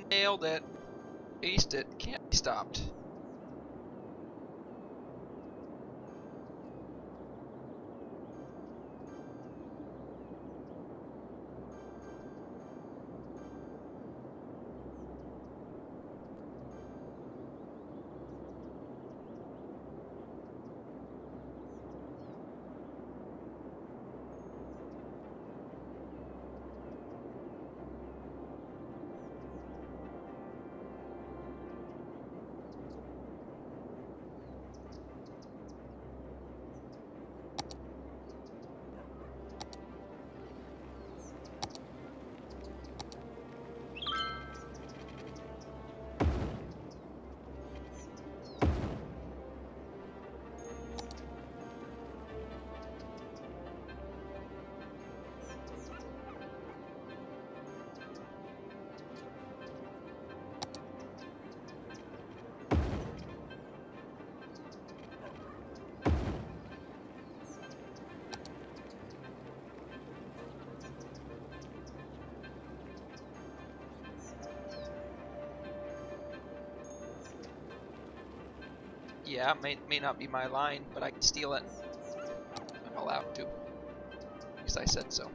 Nailed it. Aced it. Can't be stopped. Yeah, may not be my line, but I can steal it. I'm allowed to. Because I said so.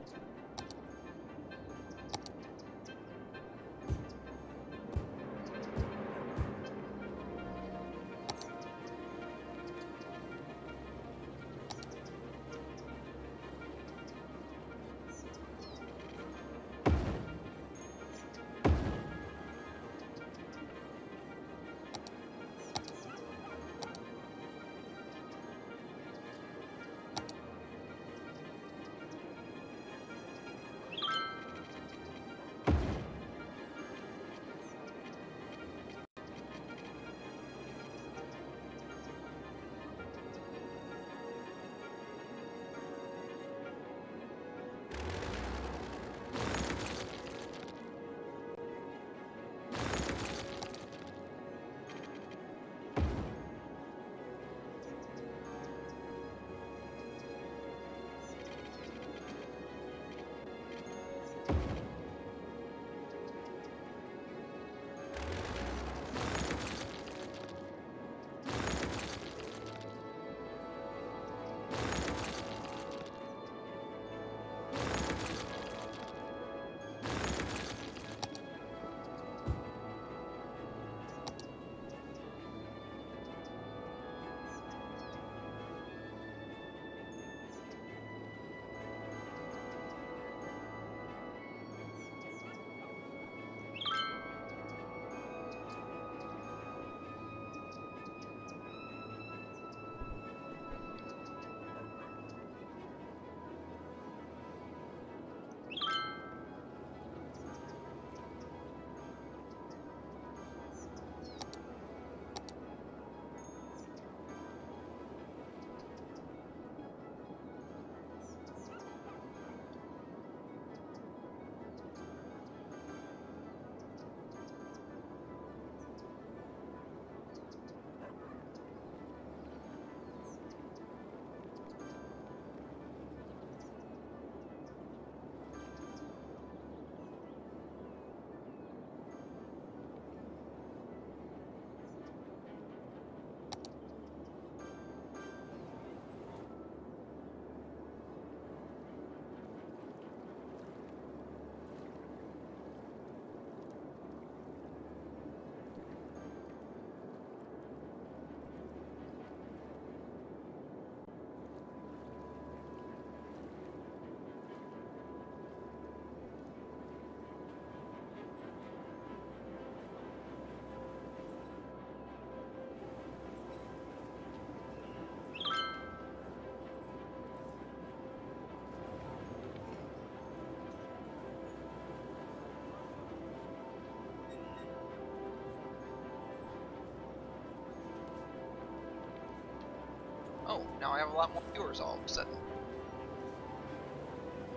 Oh, now I have a lot more viewers all of a sudden.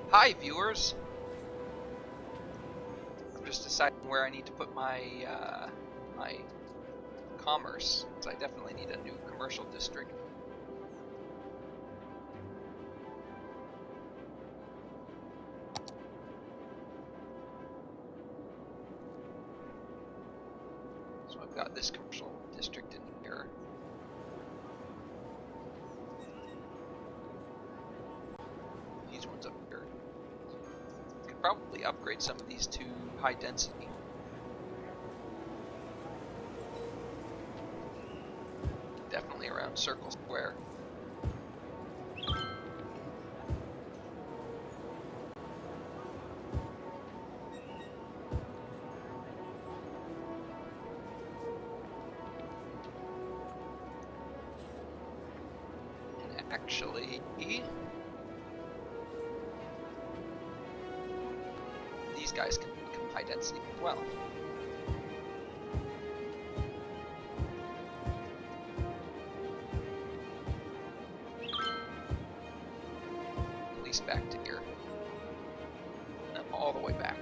Hi, viewers! I'm just deciding where I need to put my, my commerce, because I definitely need a new commercial district. So I've got this commercial district in here. These ones up here. Could probably upgrade some of these to high density. Definitely around Circle Square. And actually, these guys can become high density as well. At least back to here. And all the way back.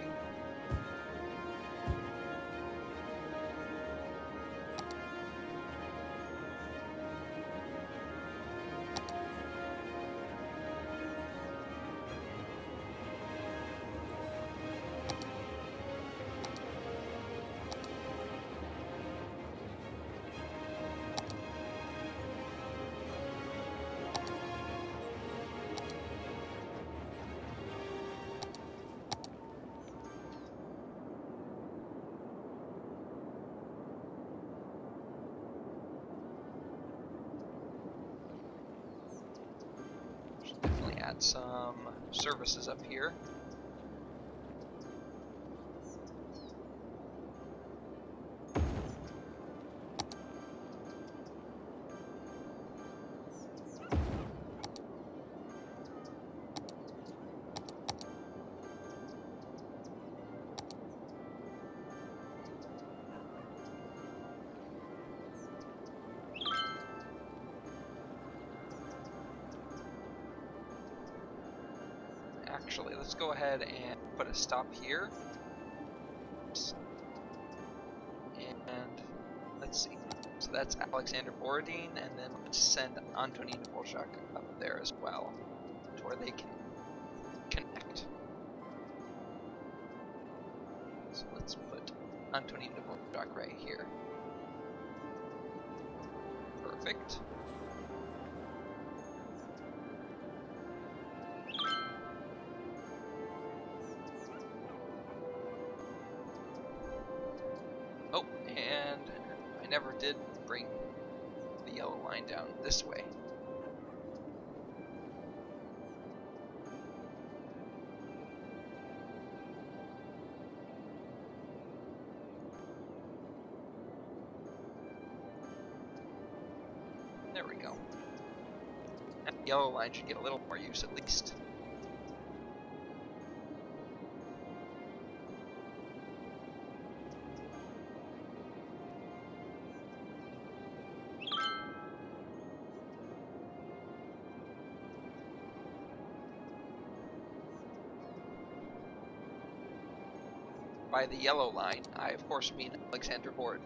Add some services up here. Actually, let's go ahead and put a stop here. Oops. And let's see. So that's Alexander Borodin, and then let's send Antonin Dvorak up there as well, to where they can connect. So let's put Antonin Dvorak right here. Perfect. Oh, and I never did bring the yellow line down this way. There we go. And the yellow line should get a little more use at least. By the yellow line, I of course mean Alexander Borodin.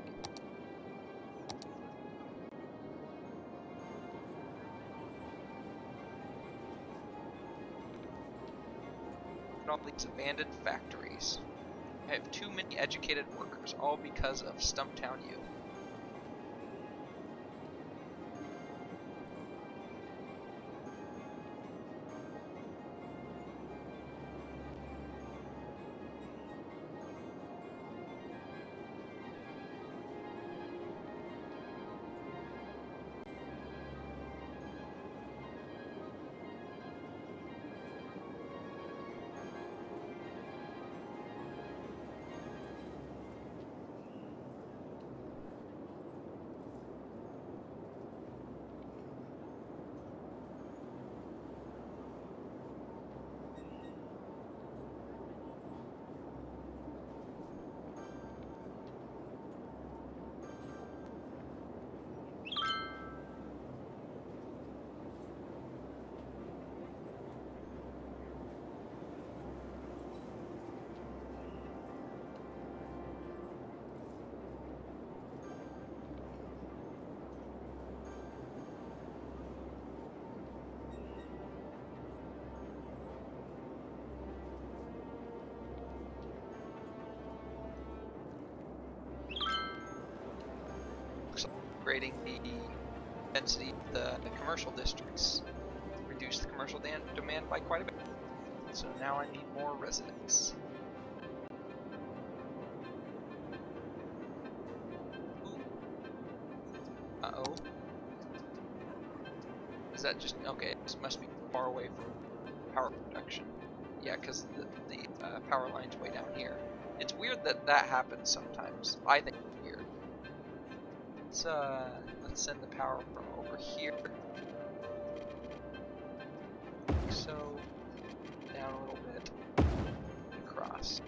All these abandoned factories. I have too many educated workers, all because of Stumptown U. upgrading the density of the commercial districts reduced the commercial demand by quite a bit. So now I need more residents. Uh-oh. Is that just... okay, this must be far away from power production. Yeah, because the power line's way down here. It's weird that that happens sometimes. I think it's weird. Let's send the power from over here. Like so. Down a little bit. Across.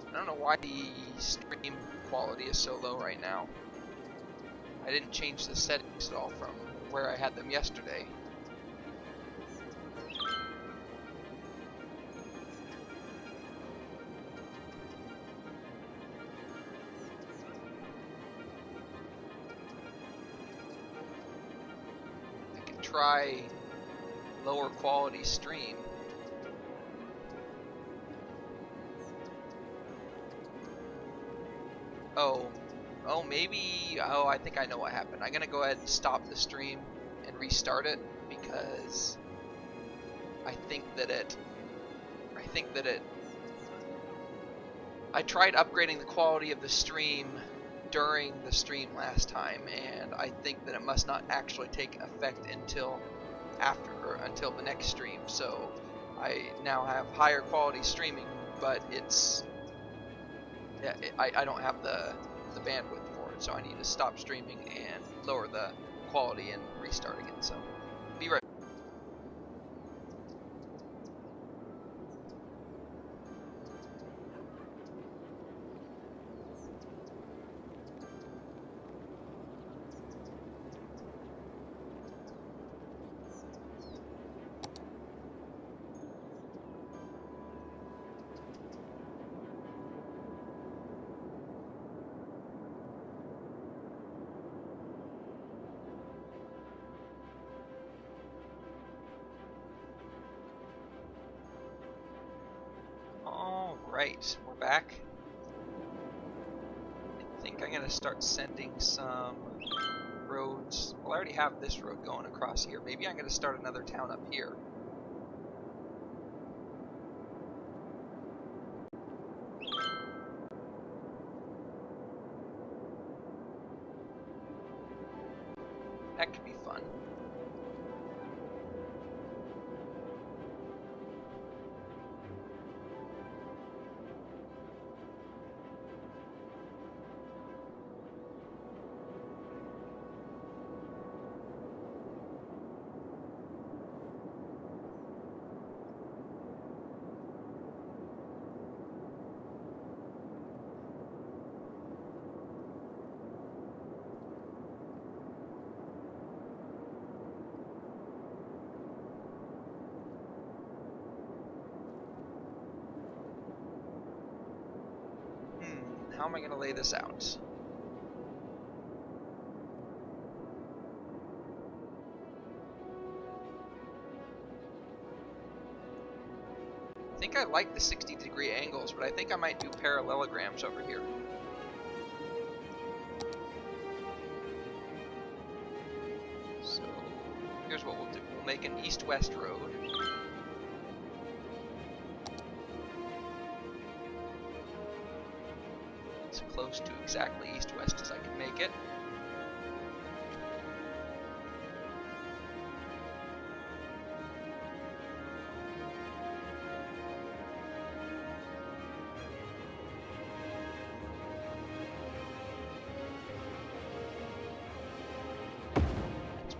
I don't know why the stream quality is so low right now. I didn't change the settings at all from where I had them yesterday. I can try lower quality stream. Oh, maybe, I think I know what happened. I'm gonna go ahead and stop the stream and restart it because I tried upgrading the quality of the stream during the stream last time, and I think that it must not actually take effect until until the next stream. So I now have higher quality streaming, but I don't have the bandwidth for it, so I need to stop streaming and lower the quality and restart again. So be right. Alright, we're back. I think I'm gonna start sending some roads. Well, I already have this road going across here. Maybe I'm gonna start another town up here. That could be fun. How am I going to lay this out? I think I like the 60-degree angles, but I think I might do parallelograms over here. So here's what we'll do. We'll make an east-west road. As close to exactly east-west as I can make it.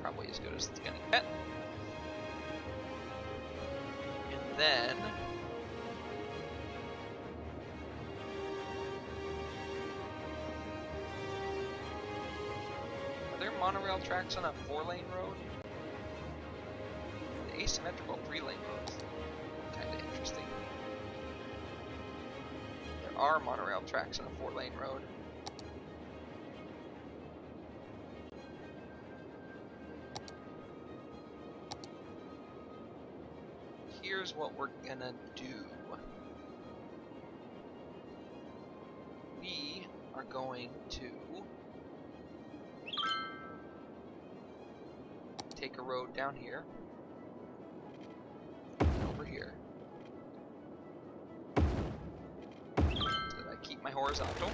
Probably as good as it's gonna get. And then are there monorail tracks on a 4-lane road? The asymmetrical 3-lane roads. Kinda interesting. There are monorail tracks on a 4-lane road. what we're gonna do. We are going to take a road down here and over here so that I keep my horizontal.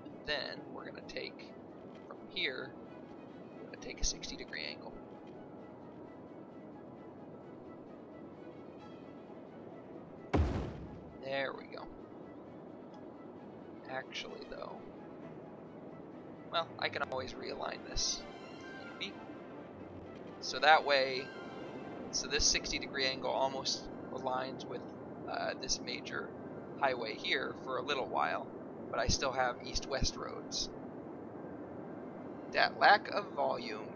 And then we're going to take from here, we're going to take a 60-degree angle. There we go. Actually, though, well, I can always realign this. Maybe. So that way, so this 60-degree angle almost aligns with this major highway here for a little while, but I still have east-west roads. That lack of volume.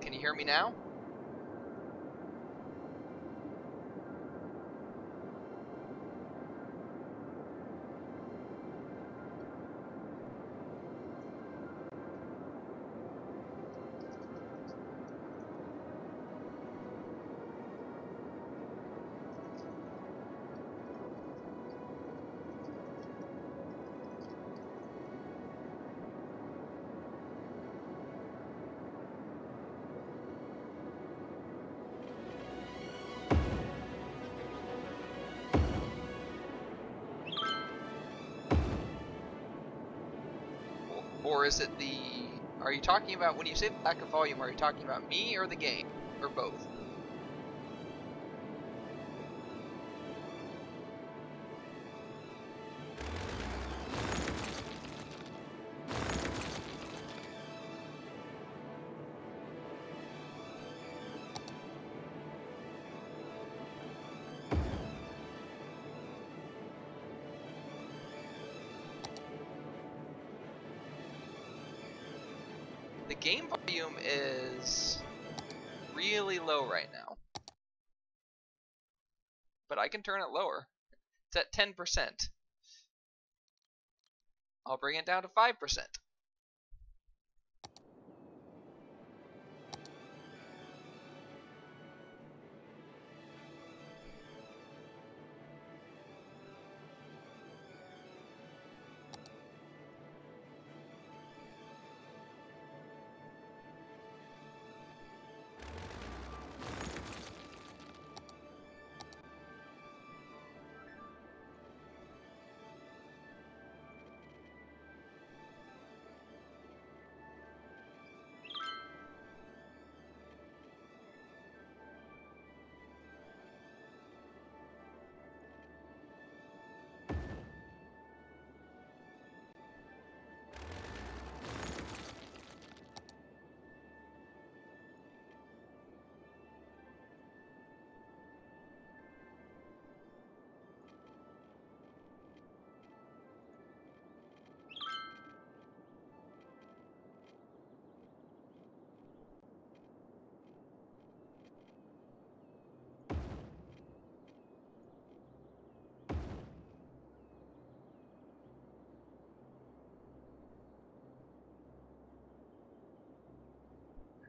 Can you hear me now? Or is it the... Are you talking about, when you say lack of volume, are you talking about me or the game? Or both? The game volume is really low right now, but I can turn it lower. It's at 10%. I'll bring it down to 5%.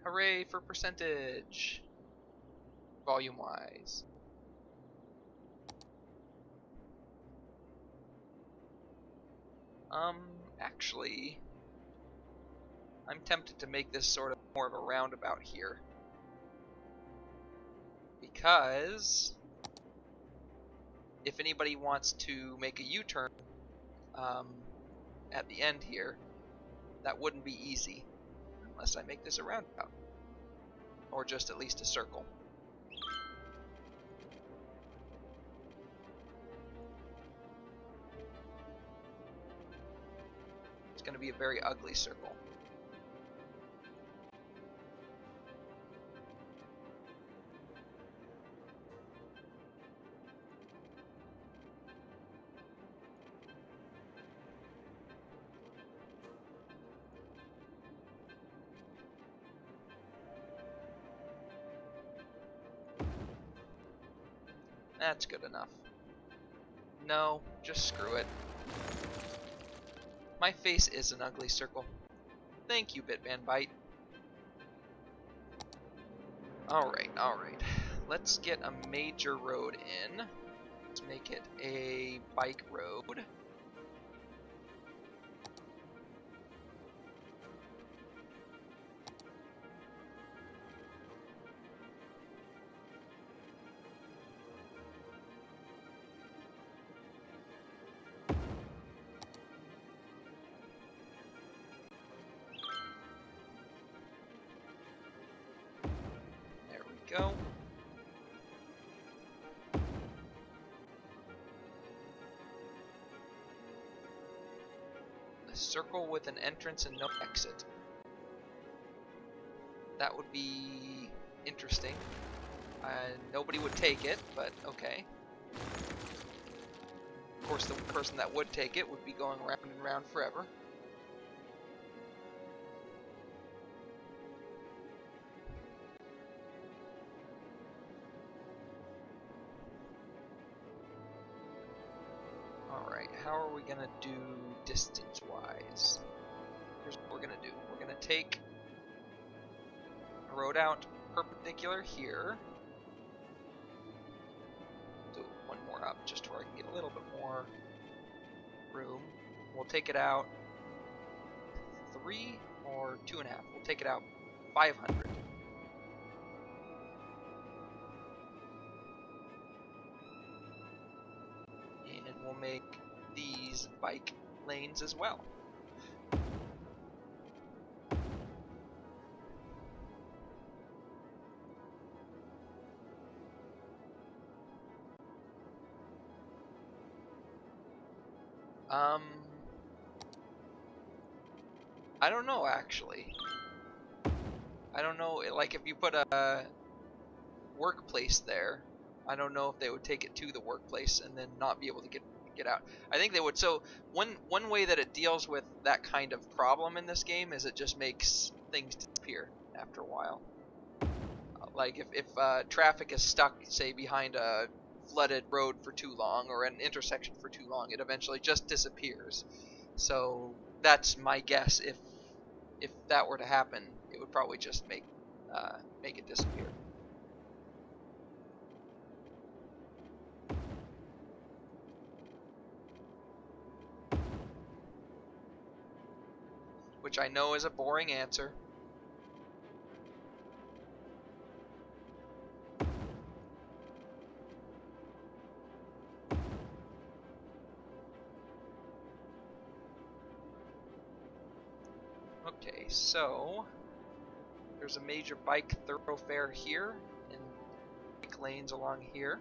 Hooray for percentage, volume-wise. Actually, I'm tempted to make this sort of more of a roundabout here. Because if anybody wants to make a U-turn at the end here, that wouldn't be easy unless I make this a roundabout. Or just at least a circle. It's going to be a very ugly circle. That's good enough. No, just screw it. My face is an ugly circle. Thank you, Bitman Bite. Alright, alright. Let's get a major road in. Let's make it a bike road. There we go. A circle with an entrance and no exit. That would be interesting. Nobody would take it, but okay. Of course, the person that would take it would be going round and round forever. Alright, how are we gonna do distance-wise? Here's what we're gonna do. We're gonna take a road out perpendicular here. Do one more up just where I can get a little bit more room. We'll take it out 3 or 2.5. We'll take it out 500. And we'll make these bike lanes as well. I don't know actually. I don't know, like if you put a workplace there, I don't know if they would take it to the workplace and then not be able to get out. I think they would. So one way that it deals with that kind of problem in this game is it just makes things disappear after a while. Like if traffic is stuck, say, behind a flooded road for too long or an intersection for too long, it eventually just disappears. So that's my guess. If that were to happen, it would probably just make it disappear. Which I know is a boring answer. Okay, so there's a major bike thoroughfare here and bike lanes along here.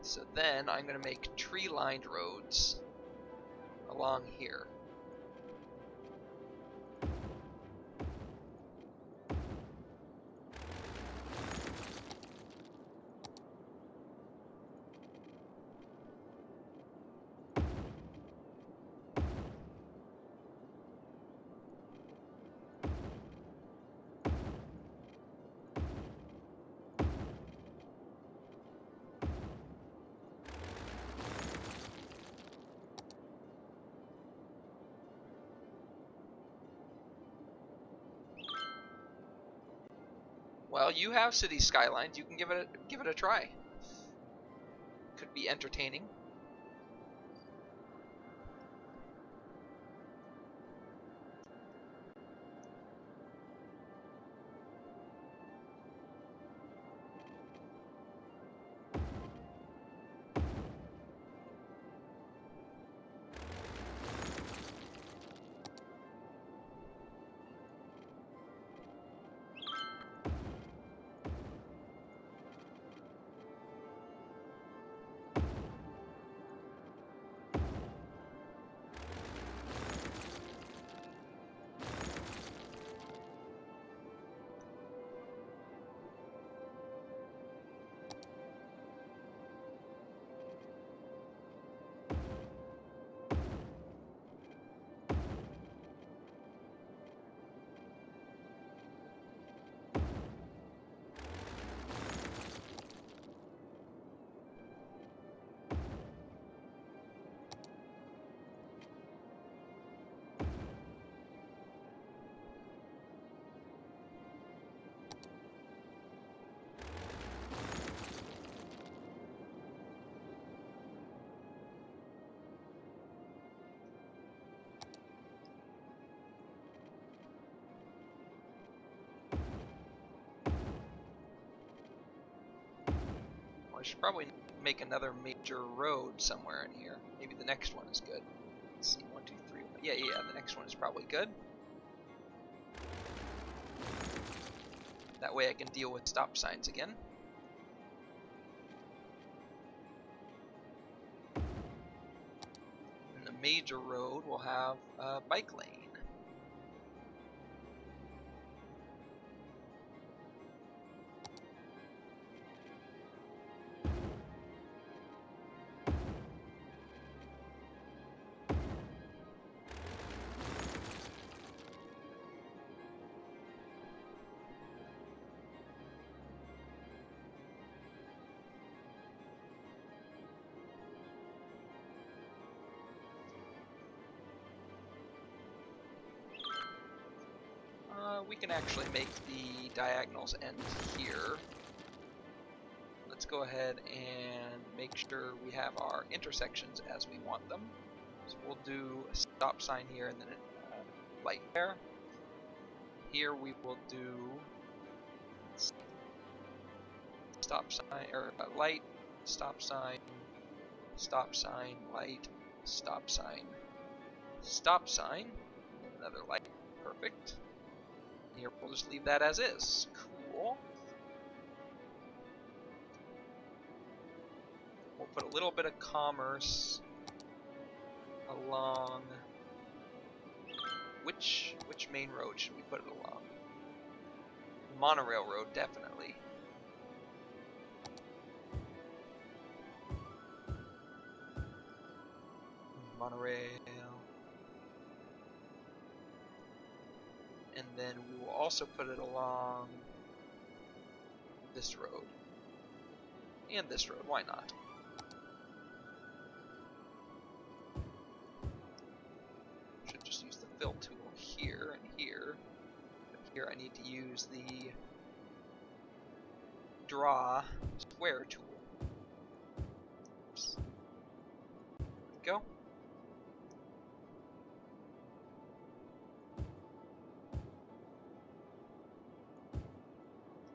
So then I'm going to make tree-lined roads along here. Well, you have City Skylines. You can give it a try. Could be entertaining. should probably make another major road somewhere in here. Maybe the next one is good. Let's see, 1, 2, 3. Yeah, the next one is probably good. That way I can deal with stop signs again. And the major road will have a bike lane. We can actually make the diagonals end here. Let's go ahead and make sure we have our intersections as we want them. So we'll do a stop sign here and then a light there. Here we will do stop sign, or a light, stop sign, light, stop sign, another light. Perfect. Here we'll just leave that as is. Cool. We'll put a little bit of commerce along. Which main road should we put it along? Monorail road, definitely. Monorail. And then we will also put it along this road. And this road, why not? Should just use the fill tool here and here. But here I need to use the draw square tool. Oops. There we go.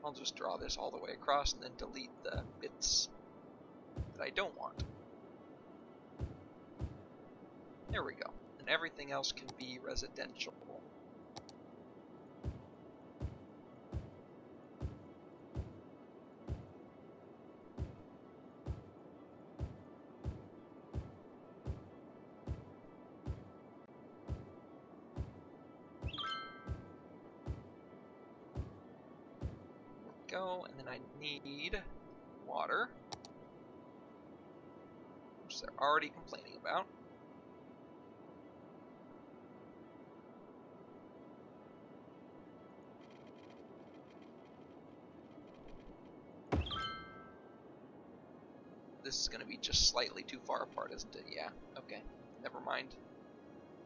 I'll just draw this all the way across and then delete the bits that I don't want. There we go. And everything else can be residential. Go, and then I need water, which they're already complaining about. This is going to be just slightly too far apart, isn't it? Yeah, okay. Never mind.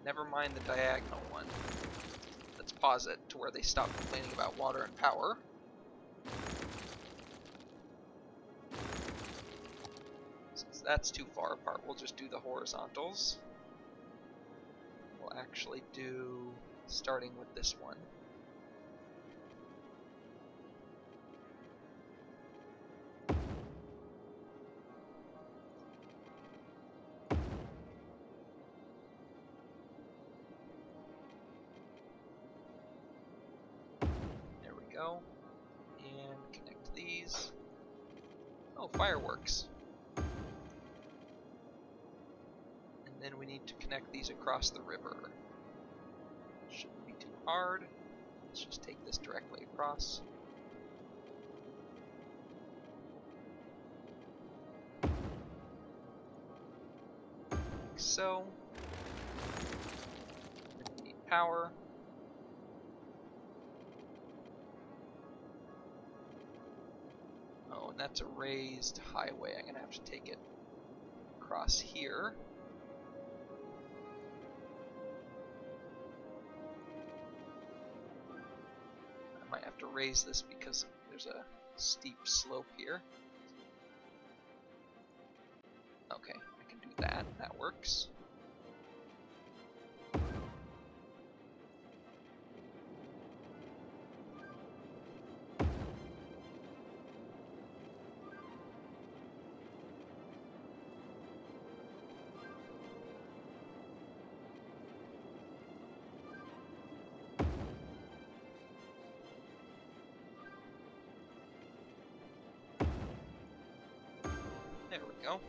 Never mind the diagonal one. Let's pause it to where they stop complaining about water and power. Since that's too far apart, we'll just do the horizontals. We'll actually do starting with this one. There we go. And connect these. Oh, fireworks. And then we need to connect these across the river. Shouldn't be too hard. Let's just take this directly across. Like so. Then we need power. Oh, and that's a raised highway. I'm gonna have to take it across here. I might have to raise this because there's a steep slope here. Okay, I can do that. That works. go.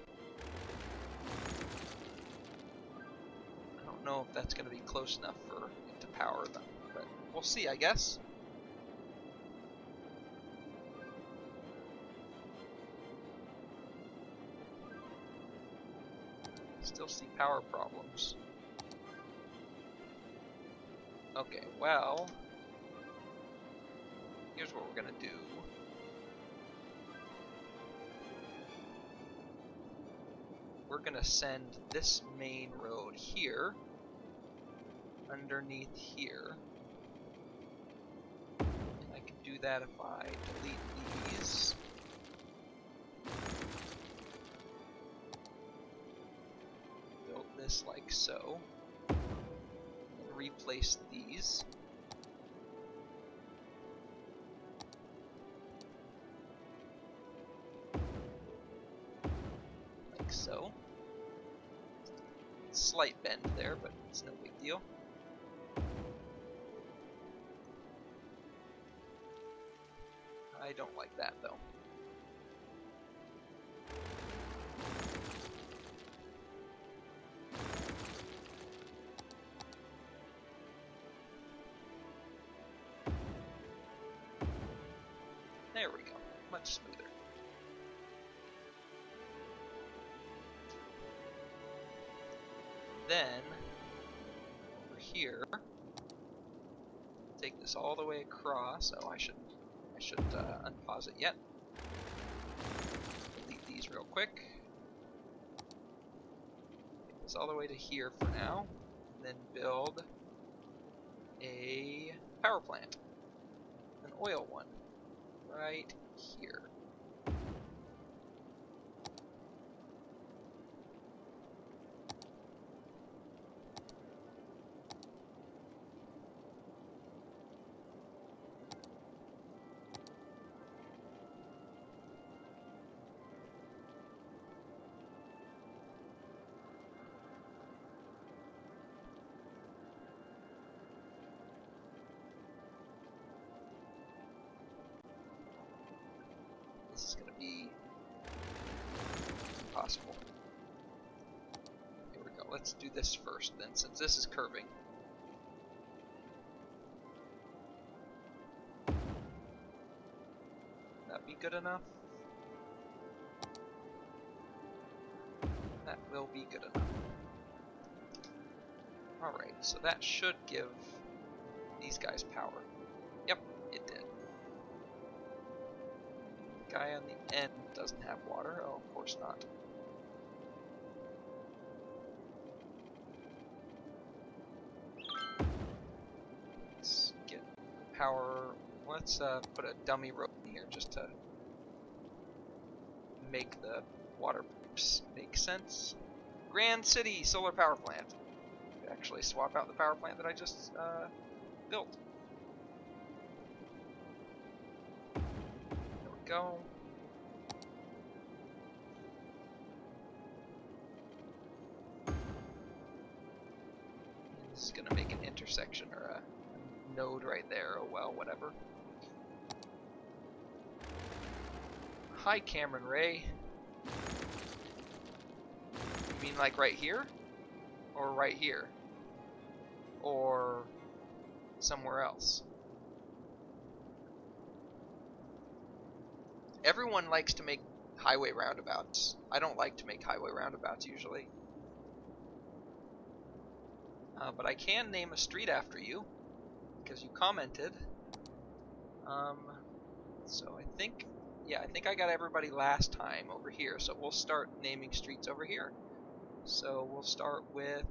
I don't know if that's going to be close enough for it to power them, but we'll see, I guess. Still see power problems. Okay, well, here's what we're gonna do. We're gonna send this main road here, underneath here. And I can do that if I delete these. Build this like so. And replace these. Like so. Slight bend there, but it's no big deal. I don't like that though. There we go, much smoother. Then, over here, take this all the way across. Oh, I shouldn't unpause it yet. Delete these real quick. Take this all the way to here for now. Then build a power plant. An oil one. Right here. This is going to be impossible. Here we go. Let's do this first then, since this is curving. That be good enough? That will be good enough. Alright, so that should give these guys power. Yep, it did. Guy on the end doesn't have water. Oh, of course not. Let's get power. Let's put a dummy road in here just to make the water pipes make sense. Grand City Solar Power Plant. Actually, swap out the power plant that I just built. Go. This is gonna make an intersection or a node right there. Oh well, whatever. Hi, Cameron Ray. You mean like right here? Or right here? Or somewhere else? Everyone likes to make highway roundabouts. I don't like to make highway roundabouts usually. But I can name a street after you, because you commented. So I think, yeah, I think I got everybody last time over here, so we'll start naming streets over here. So we'll start with...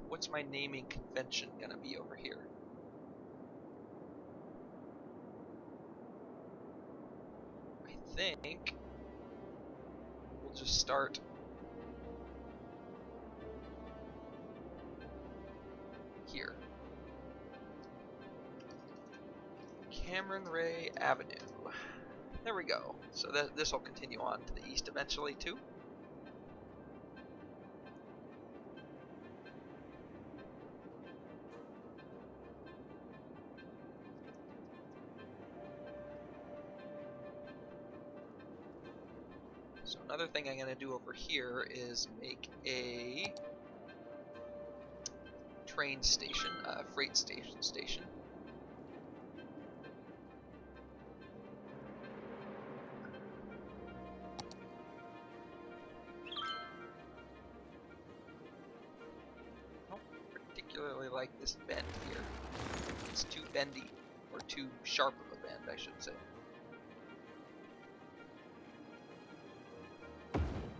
what's my naming convention gonna be over here? I think we'll just start here. Cameron Ray Avenue. There we go. So this will continue on to the east eventually too. So another thing I'm going to do over here is make a train station, freight station. I don't particularly like this bend here. It's too bendy, or too sharp of a bend, I should say.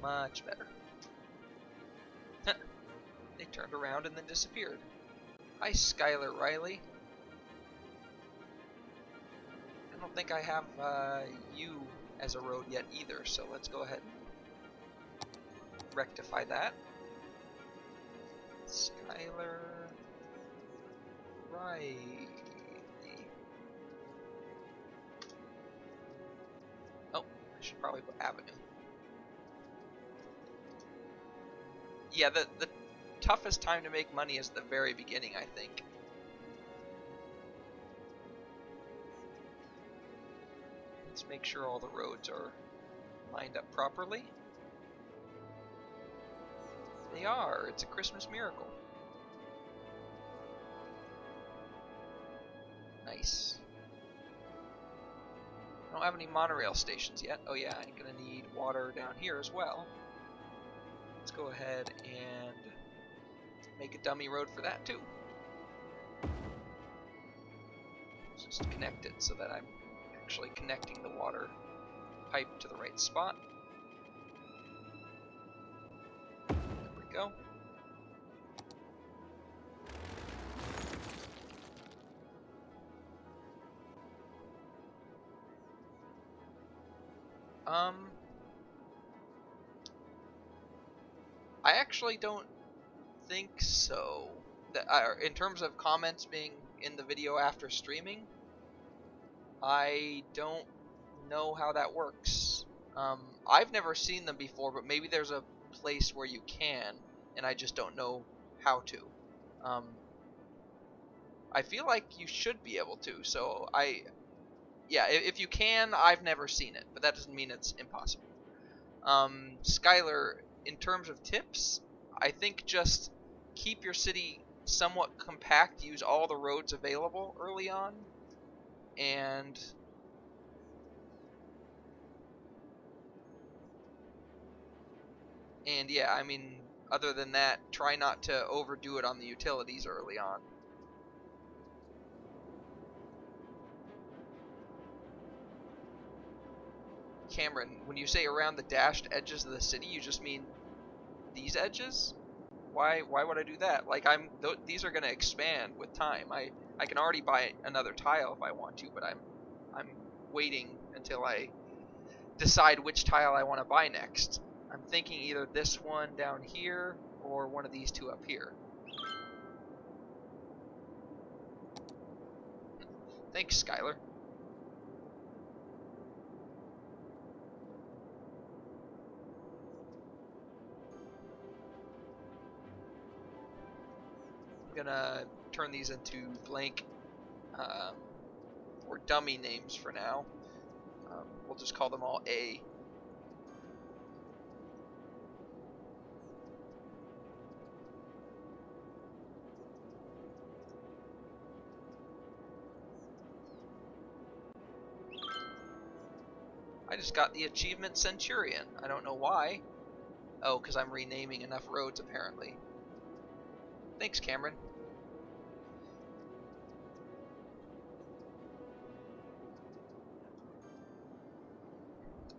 Much better. They turned around and then disappeared. Hi, Skylar Riley. I don't think I have you as a road yet either, so let's go ahead and rectify that. Skylar Riley. Oh, I should probably put Avenue. Yeah, the toughest time to make money is the very beginning, I think. Let's make sure all the roads are lined up properly. They are. It's a Christmas miracle. Nice. I don't have any monorail stations yet. Oh yeah, I'm gonna need water down here as well. Let's go ahead and make a dummy road for that too. Just connect it so that I'm actually connecting the water pipe to the right spot. There we go. I actually don't think so. That in terms of comments being in the video after streaming, I don't know how that works. I've never seen them before, but maybe there's a place where you can, and I just don't know how to. I feel like you should be able to, so yeah, if you can, I've never seen it, but that doesn't mean it's impossible. Skylar, in terms of tips, I think just keep your city somewhat compact, use all the roads available early on, and yeah, I mean, other than that, try not to overdo it on the utilities early on. Cameron, when you say around the dashed edges of the city, you just mean these edges? Why would I do that? Like, these are going to expand with time. I can already buy another tile if I want to, but I'm waiting until I decide which tile I want to buy next. I'm thinking either this one down here or one of these two up here. Thanks, Skylar. I'm gonna turn these into blank or dummy names for now. We'll just call them all A. I just got the achievement Centurion. I don't know why. Oh, because I'm renaming enough roads apparently. Thanks, Cameron.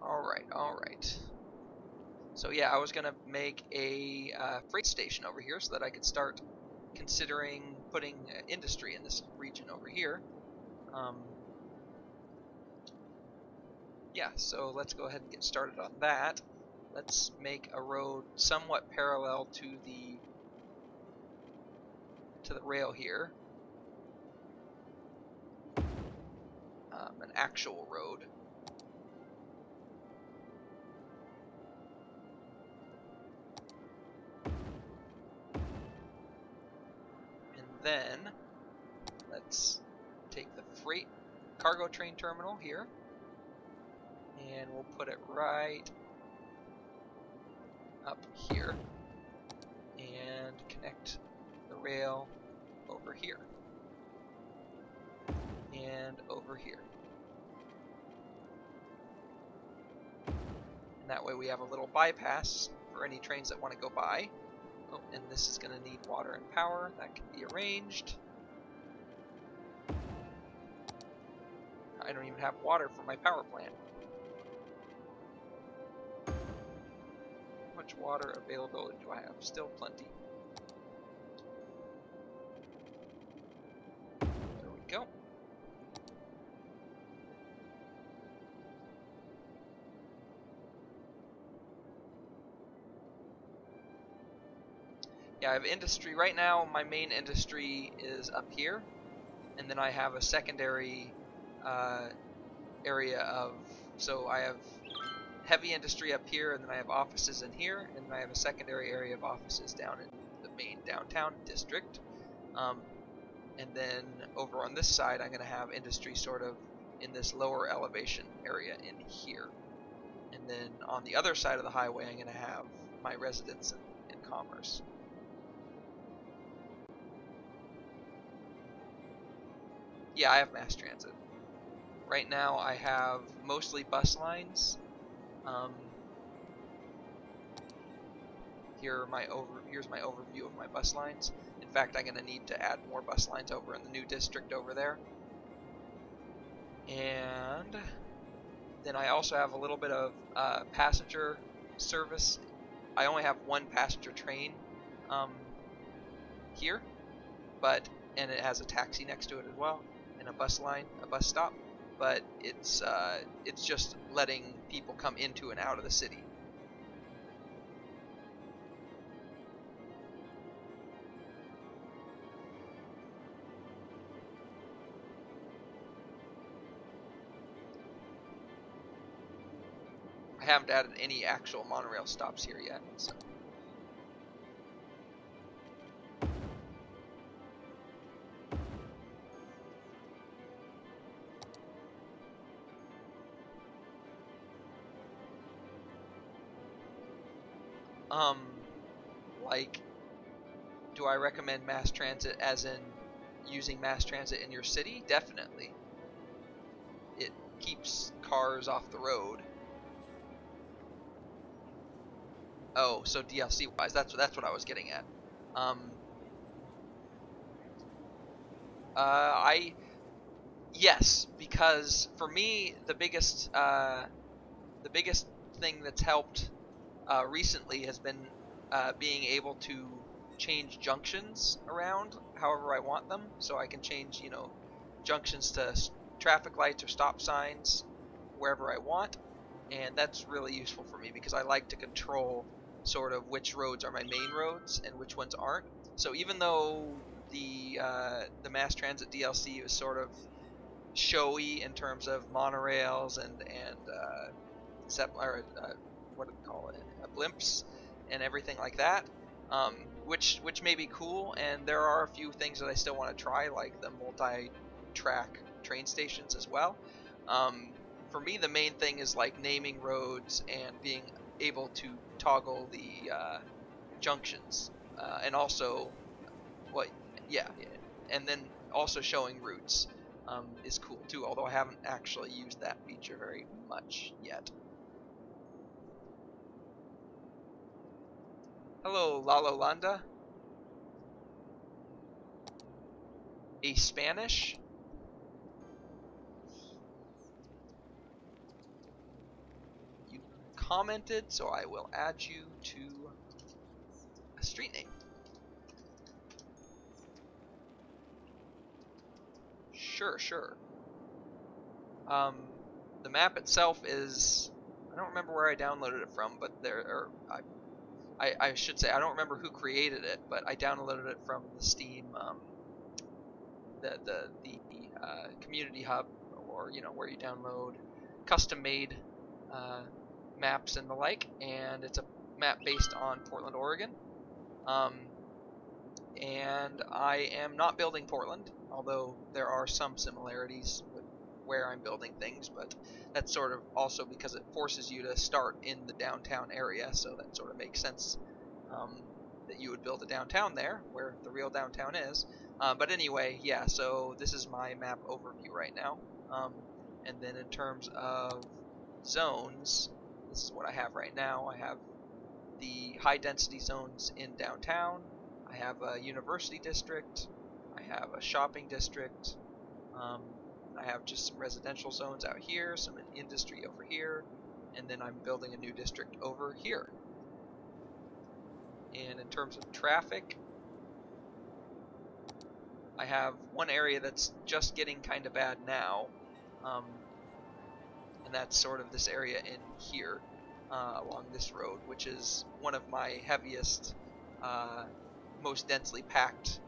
Alright. So yeah, I was going to make a freight station over here so that I could start considering putting industry in this region over here. Yeah, so let's go ahead and get started on that. Let's make a road somewhat parallel to the rail here. An actual road. And then let's take the freight cargo train terminal here, and we'll put it right up here and connect the rail over here and over here. And that way we have a little bypass for any trains that want to go by. Oh, and this is going to need water and power. That can be arranged. I don't even have water for my power plant. How much water availability do I have? Still plenty. There we go. Yeah, I have industry. Right now, my main industry is up here. And then I have a secondary area of, so I have heavy industry up here, and then I have offices in here, and then I have a secondary area of offices down in the main downtown district. And then over on this side, I'm going to have industry sort of in this lower elevation area in here. And then on the other side of the highway, I'm going to have my residence and commerce. Yeah, I have mass transit. Right now I have mostly bus lines. Here's my overview of my bus lines. In fact, I'm going to need to add more bus lines over in the new district over there. And then I also have a little bit of passenger service. I only have one passenger train here, and it has a taxi next to it as well, and a bus line, a bus stop. But it's just letting people come into and out of the city. I haven't added any actual monorail stops here yet, so. Like, do I recommend mass transit as in using mass transit in your city? Definitely. It keeps cars off the road. Oh, so DLC wise, that's what I was getting at. Yes, because for me the biggest thing that's helped recently has been being able to change junctions around however I want them. So I can change, junctions to traffic lights or stop signs wherever I want, and that's really useful for me because I like to control sort of which roads are my main roads and which ones aren't. So even though the mass transit DLC is sort of showy in terms of monorails and what do they call it, blimps and everything like that, which may be cool, and there are a few things that I still want to try, like the multi-track train stations as well. For me, the main thing is like naming roads and being able to toggle the junctions, and also and then also showing routes is cool too, although I haven't actually used that feature very much yet. Hello, Lalolanda. A Spanish? You commented, so I will add you to a street name. Sure. The map itself is, I don't remember where I downloaded it from, but I should say I don't remember who created it, but I downloaded it from the Steam, the community hub, or where you download custom-made maps and the like. And it's a map based on Portland, Oregon. And I am not building Portland, although there are some similarities with where I'm building things, but that's sort of also because it forces you to start in the downtown area, so that sort of makes sense that you would build a downtown there, where the real downtown is. But anyway, yeah, so this is my map overview right now. And then in terms of zones, this is what I have right now. I have the high density zones in downtown. I have a university district. I have a shopping district. I have just some residential zones out here, some industry over here, and then I'm building a new district over here. And in terms of traffic, I have one area that's just getting kind of bad now, and that's sort of this area in here along this road, which is one of my heaviest, most densely packed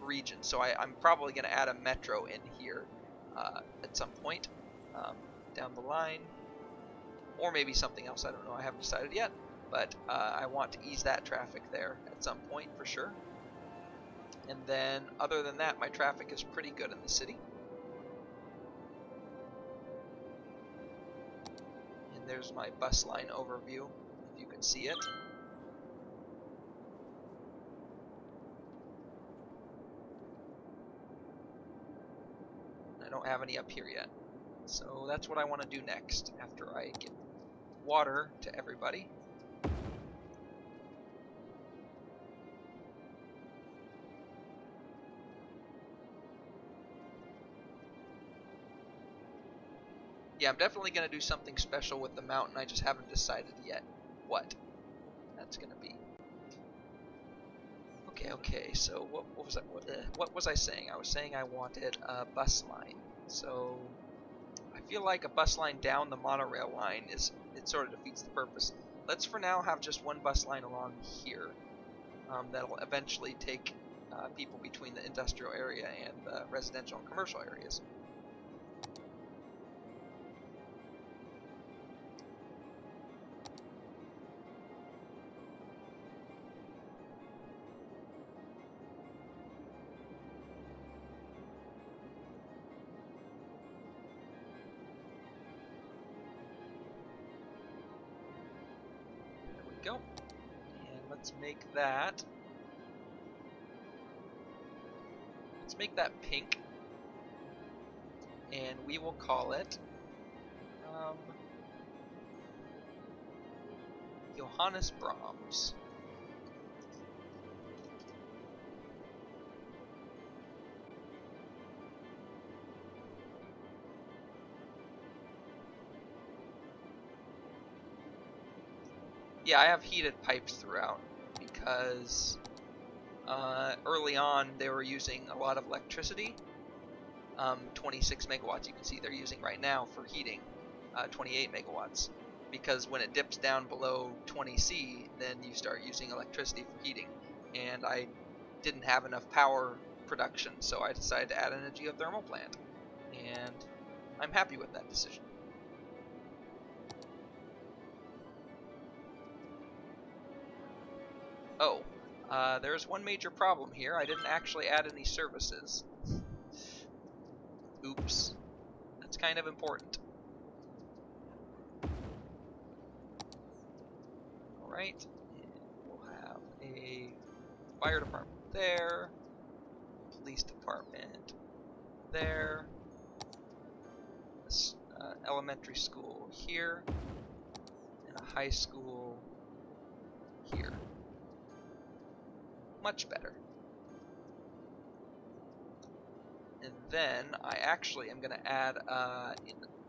regions. So I'm probably going to add a metro in here at some point down the line, or maybe something else. I don't know. I haven't decided yet, but I want to ease that traffic there at some point for sure. And then other than that, my traffic is pretty good in the city. And there's my bus line overview, if you can see it. I don't have any up here yet. So that's what I want to do next after I get water to everybody. Yeah, I'm definitely going to do something special with the mountain. I just haven't decided yet what that's going to be. Okay, so what was I saying? I was saying I wanted a bus line. So I feel like a bus line down the monorail line it sort of defeats the purpose. Let's for now have just one bus line along here that'll eventually take people between the industrial area and the residential and commercial areas. Go. And let's make that pink, and we will call it Johannes Brahms. Yeah, I have heated pipes throughout because early on they were using a lot of electricity. 26 megawatts you can see they're using right now for heating, 28 megawatts. Because when it dips down below 20C, then you start using electricity for heating. And I didn't have enough power production, so I decided to add a geothermal plant. And I'm happy with that decision. Oh, there's one major problem here. I didn't actually add any services. Oops. That's kind of important. Alright, we'll have a fire department there, police department there, elementary school here, and a high school here. Much better. And then I actually am going to add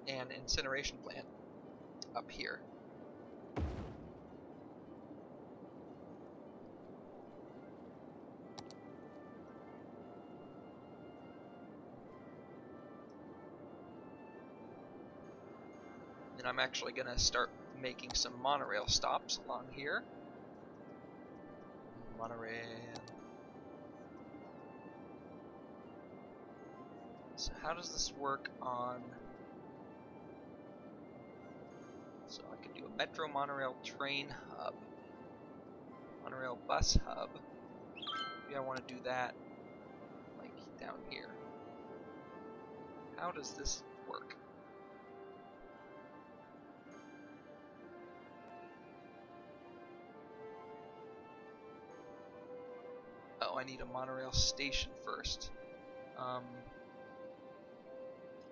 an incineration plant up here. And I'm actually going to start making some monorail stops along here. Monorail. So how does this work on... So I can do a metro monorail train hub. Monorail bus hub. Maybe I want to do that like down here. How does this work? Oh, I need a monorail station first.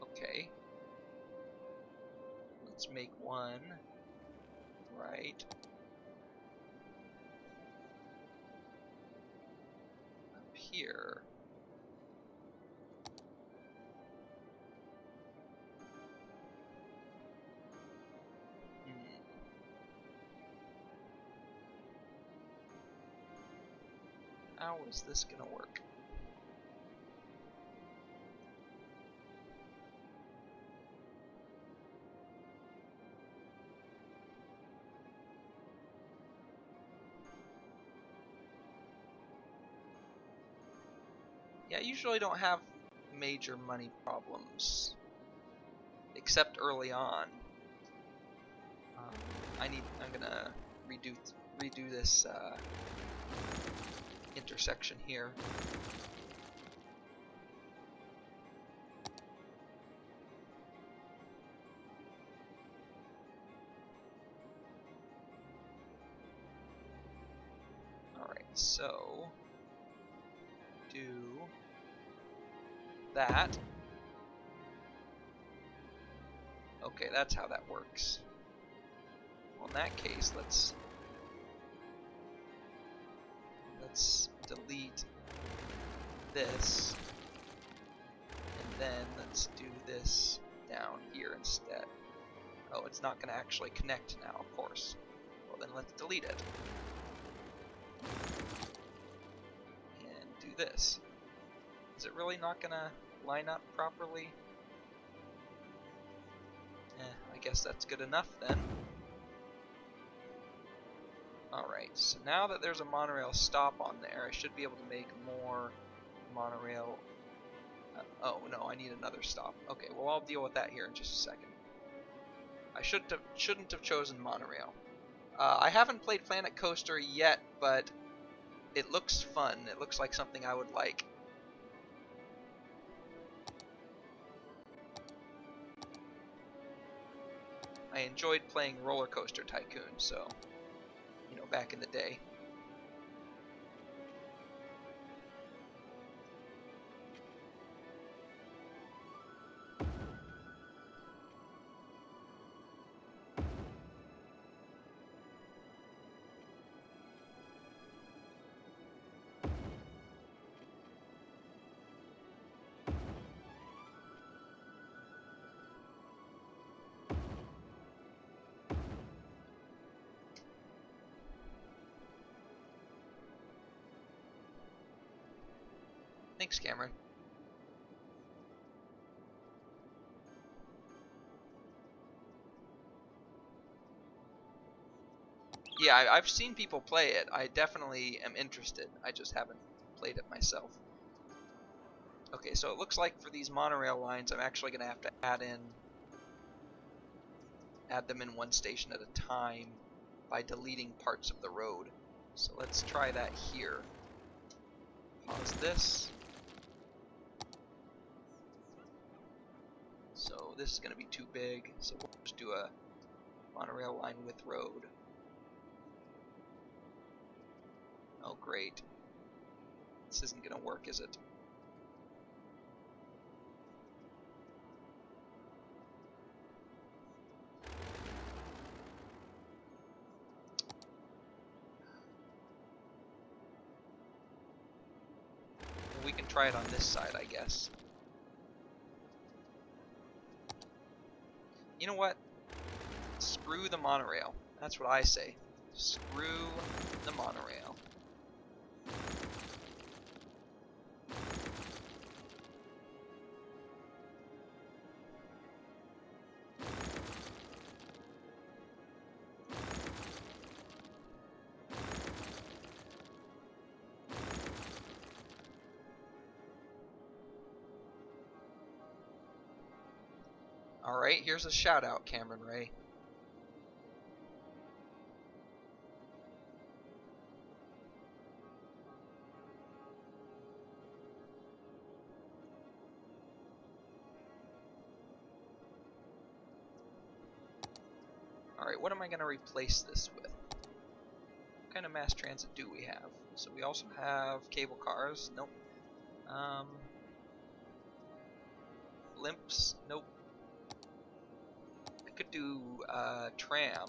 Okay. Let's make one right up here. How is this gonna work? Yeah, I usually don't have major money problems, except early on. I'm gonna redo this intersection here. Alright, so do that. Okay, that's how that works. Well, in that case, let's delete this, and then let's do this down here instead. Oh, it's not going to actually connect now, of course. Well, then let's delete it. And do this. Is it really not going to line up properly? I guess that's good enough then. Alright, so now that there's a monorail stop on there, I should be able to make more monorail. Oh no, I need another stop. Okay, well I'll deal with that here in just a second. I shouldn't have chosen monorail. I haven't played Planet Coaster yet, but it looks fun. It looks like something I would like. I enjoyed playing Roller Coaster Tycoon, so, you know, back in the day. Thanks, Cameron. Yeah, I've seen people play it. I definitely am interested. I just haven't played it myself. Okay, so it looks like for these monorail lines, I'm actually going to have to add them in one station at a time by deleting parts of the road. So let's try that here. Pause this. So this is going to be too big, so we'll just do a monorail line with road. Oh great. This isn't going to work, is it? Well, we can try it on this side, I guess. You know what? Screw the monorail. That's what I say. Screw the monorail. Alright, here's a shout out, Cameron Ray. Alright, what am I going to replace this with? What kind of mass transit do we have? So we also have cable cars. Nope. Blimps. Nope. I could do tram.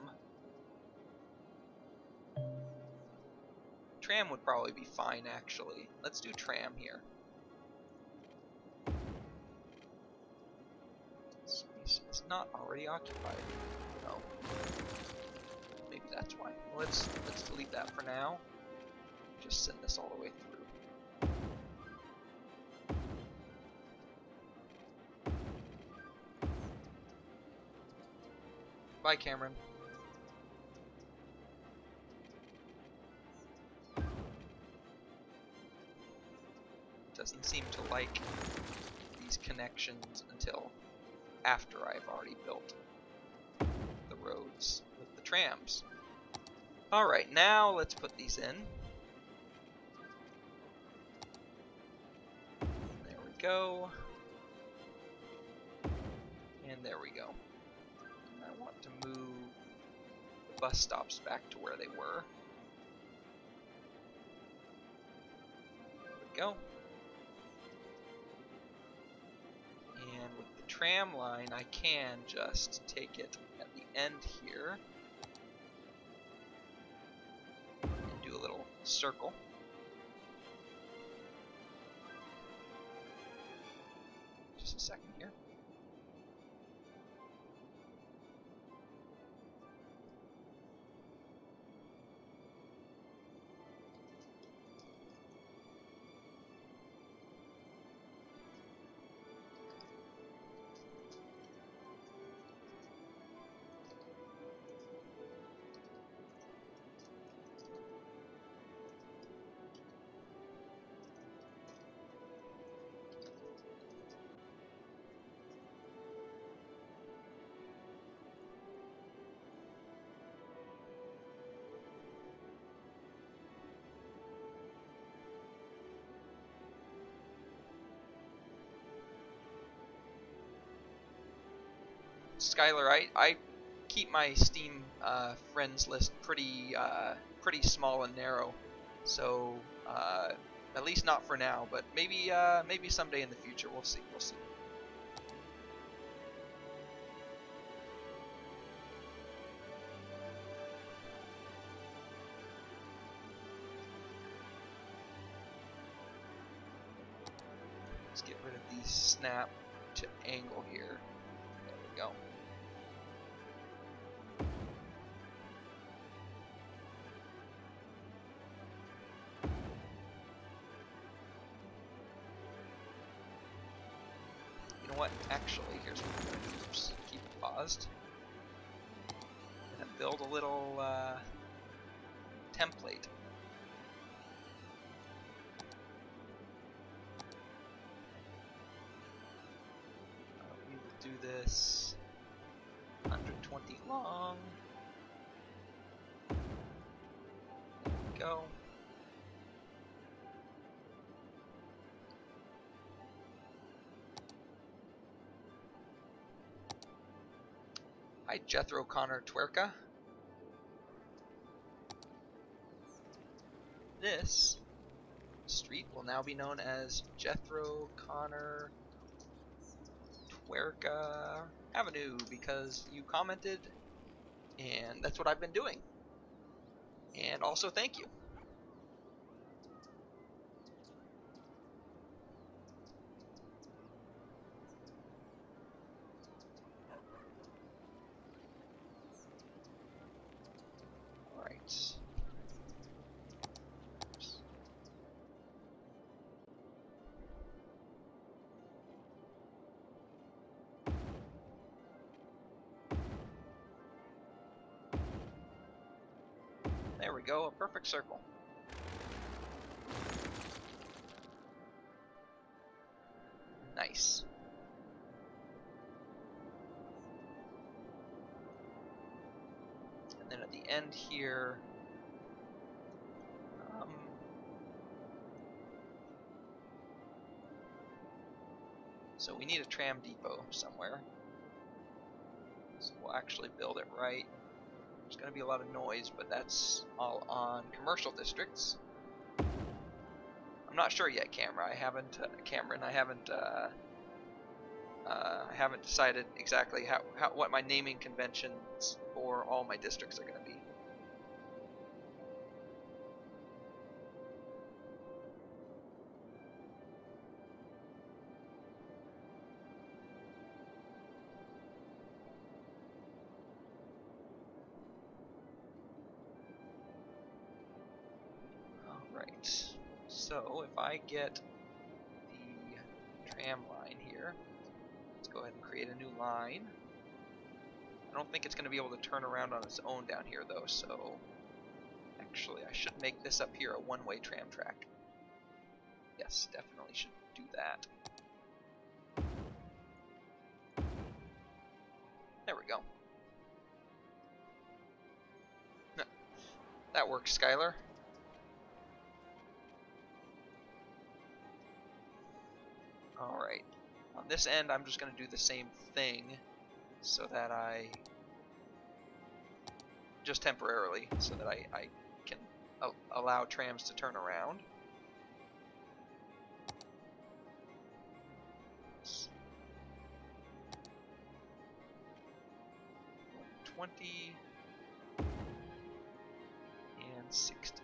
Tram would probably be fine, actually. Let's do tram here. Space is not already occupied. No. Maybe that's why. Well, let's delete that for now. Just send this all the way through. Bye, Cameron. Doesn't seem to like these connections until after I've already built the roads with the trams. Alright, now let's put these in. There we go. And there we go. And I want to move the bus stops back to where they were. There we go. And with the tram line, I can just take it at the end here and do a little circle. Just a second here. Skylar, I keep my Steam friends list pretty small and narrow, so at least not for now. But maybe someday in the future, we'll see. We'll see. Let's get rid of these snap to angle here. There we go. You know what? Actually, here's what we're going to do. Just keep it paused. I'm going to build a little template. We will do this 120 long. There we go. Hi, Jethro Connor Twerka. This street will now be known as Jethro Connor Twerka Avenue because you commented, and that's what I've been doing. And also, thank you. There we go, a perfect circle. Nice. And then at the end here, so we need a tram depot somewhere. So we'll actually build it right There's going to be a lot of noise, but that's all on commercial districts. I'm not sure yet, Cameron. I haven't decided exactly what my naming conventions for all my districts are going to be. Alright, so if I get the tram line here, let's go ahead and create a new line. I don't think it's going to be able to turn around on its own down here though, so actually I should make this up here a one-way tram track. Yes, definitely should do that. There we go. That works, Skylar. Alright, on this end I'm just going to do the same thing so that I, just temporarily, so that I can allow trams to turn around. 20 and 60.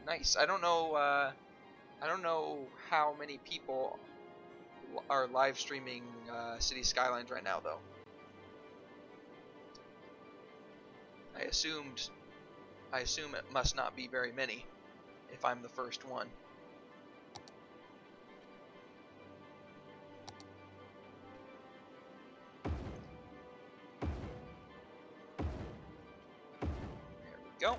Nice. I don't know how many people are live streaming City Skylines right now, though. I assume it must not be very many if I'm the first one. There we go.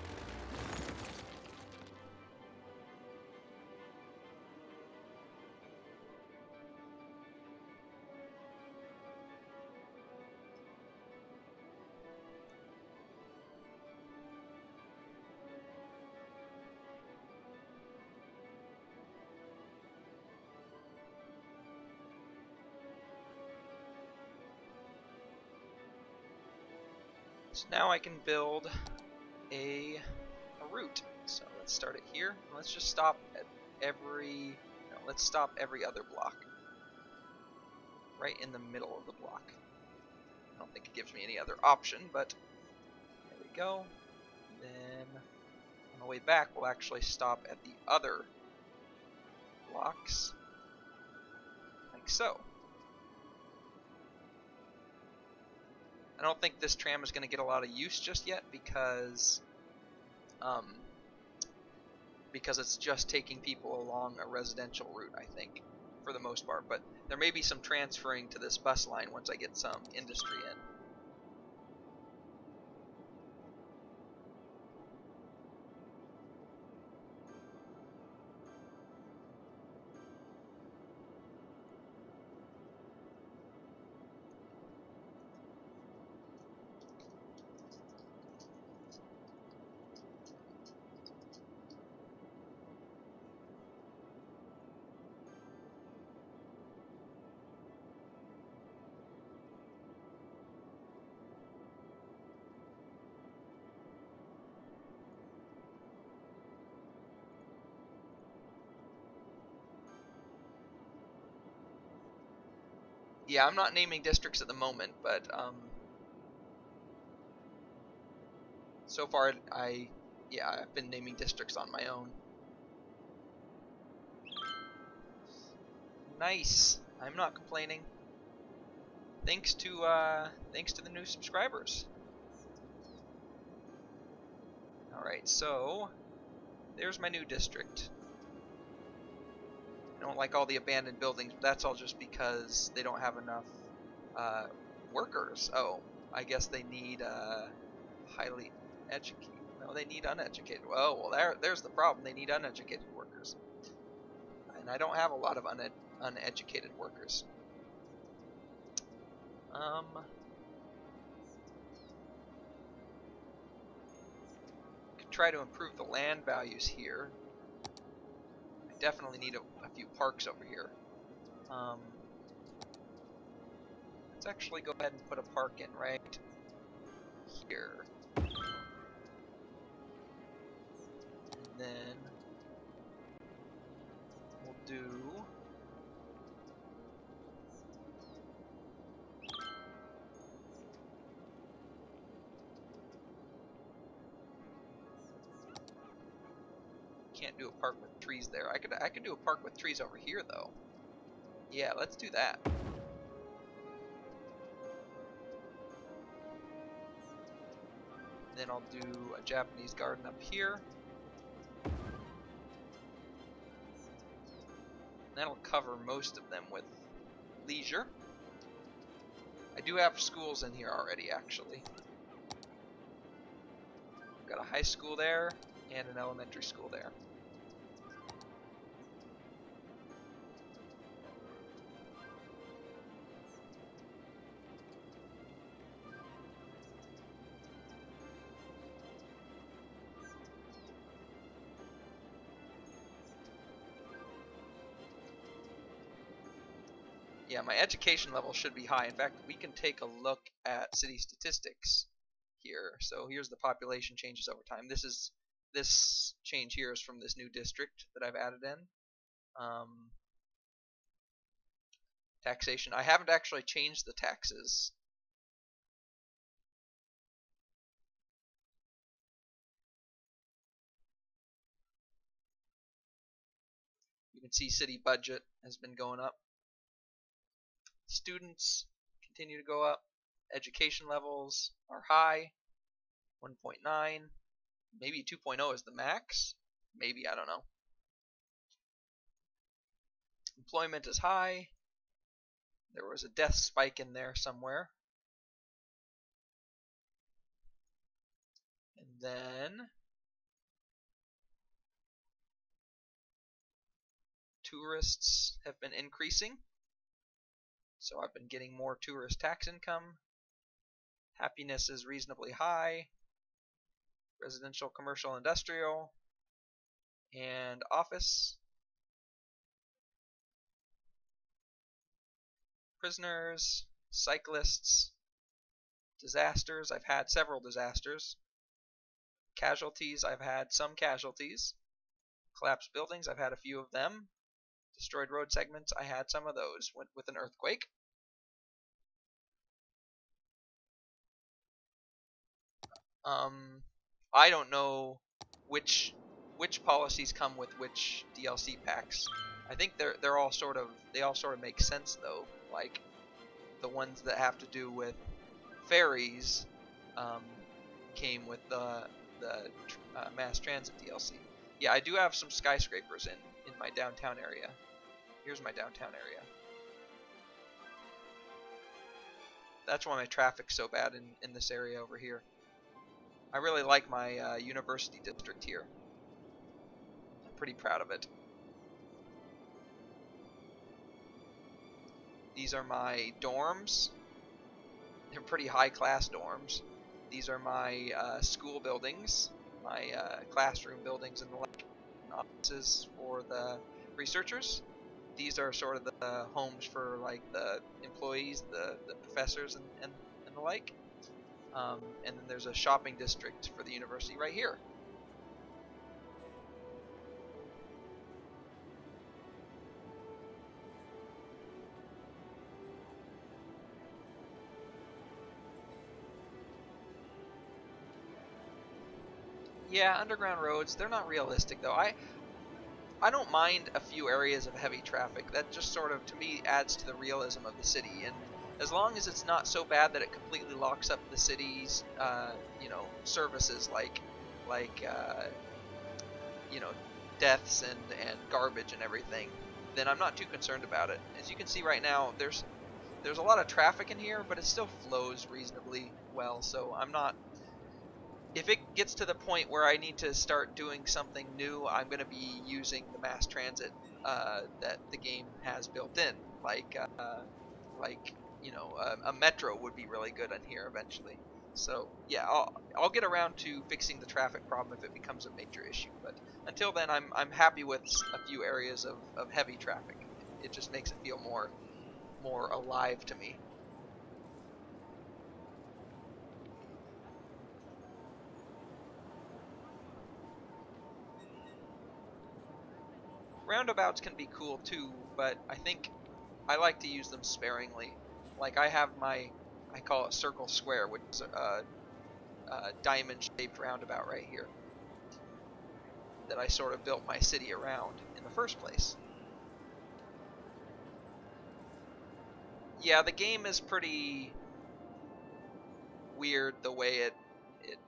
So now I can build a route. So let's start it here. Let's just stop at let's stop every other block. Right in the middle of the block. I don't think it gives me any other option, but there we go. Then on the way back we'll actually stop at the other blocks. Like so. I don't think this tram is going to get a lot of use just yet because it's just taking people along a residential route, I think, for the most part. But there may be some transferring to this bus line once I get some industry in. Yeah, I'm not naming districts at the moment, but so far I've been naming districts on my own. Nice. I'm not complaining. Thanks to the new subscribers. Alright, so there's my new district. I don't like all the abandoned buildings, but that's all just because they don't have enough workers. Oh, I guess they need highly educated. No, they need uneducated. Oh, well, there's the problem. They need uneducated workers. And I don't have a lot of uneducated workers. Could try to improve the land values here. definitely need a few parks over here. Let's actually go ahead and put a park in right here. And then we'll do can't do a park with trees there. I could do a park with trees over here though. Yeah, let's do that. Then I'll do a Japanese garden up here. That'll cover most of them with leisure. I do have schools in here already, actually. Got a high school there and an elementary school there. Yeah, my education level should be high. In fact, we can take a look at city statistics here. So here's the population changes over time. This change here is from this new district that I've added in. Taxation. I haven't actually changed the taxes. You can see city budget has been going up. Students continue to go up. Education levels are high. 1.9. Maybe 2.0 is the max. Maybe, I don't know. Employment is high. There was a death spike in there somewhere. And then tourists have been increasing. So I've been getting more tourist tax income. Happiness is reasonably high. Residential, commercial, industrial, and office. Prisoners, cyclists, disasters. I've had several disasters. Casualties. I've had some casualties. Collapsed buildings. I've had a few of them. Destroyed road segments. I had some of those with an earthquake. I don't know which policies come with which DLC packs. I think they all sort of make sense though. Like the ones that have to do with ferries came with the mass transit DLC. Yeah, I do have some skyscrapers in my downtown area. Here's my downtown area. That's why my traffic's so bad in this area over here. I really like my university district here. I'm pretty proud of it. These are my dorms. They're pretty high-class dorms. These are my school buildings, my classroom buildings and the like, and offices for the researchers. These are sort of the homes for like the employees, the professors, and the like. And then there's a shopping district for the university right here. Yeah, underground roads, they're not realistic though. I don't mind a few areas of heavy traffic. That just sort of, to me, adds to the realism of the city. And as long as it's not so bad that it completely locks up the city's, services like deaths and garbage and everything, then I'm not too concerned about it. As you can see right now, there's a lot of traffic in here, but it still flows reasonably well. So I'm not. If it gets to the point where I need to start doing something new, I'm going to be using the mass transit that the game has built in, like a metro would be really good on here eventually. So yeah, I'll get around to fixing the traffic problem if it becomes a major issue. But until then, I'm happy with a few areas of heavy traffic. It just makes it feel more alive to me. Roundabouts can be cool too, but I think I like to use them sparingly. Like I have I call it Circle Square, which is a diamond-shaped roundabout right here that I sort of built my city around in the first place. Yeah, the game is pretty weird the way it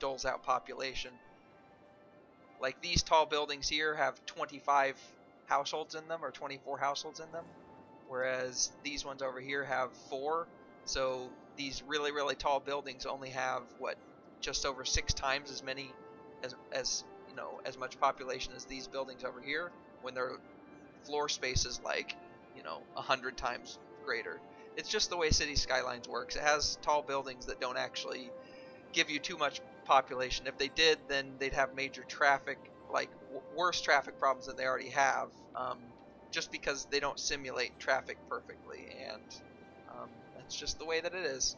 doles out population. Like these tall buildings here have 25 households in them, or 24 households in them, whereas these ones over here have 4. So these really tall buildings only have what, just over 6 times as many as you know, as much population as these buildings over here, when their floor space is like, you know, 100 times greater. It's just the way City Skylines works. It has tall buildings that don't actually give you too much population. If they did, then they'd have major traffic, like worse traffic problems than they already have, just because they don't simulate traffic perfectly, and that's just the way that it is.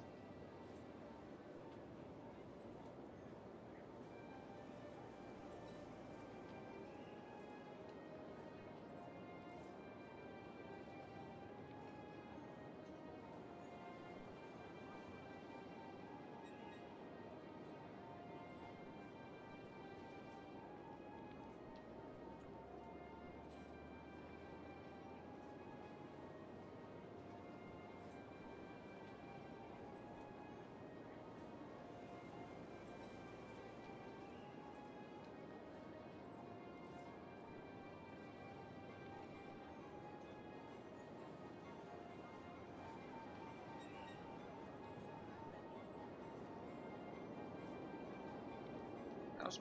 How's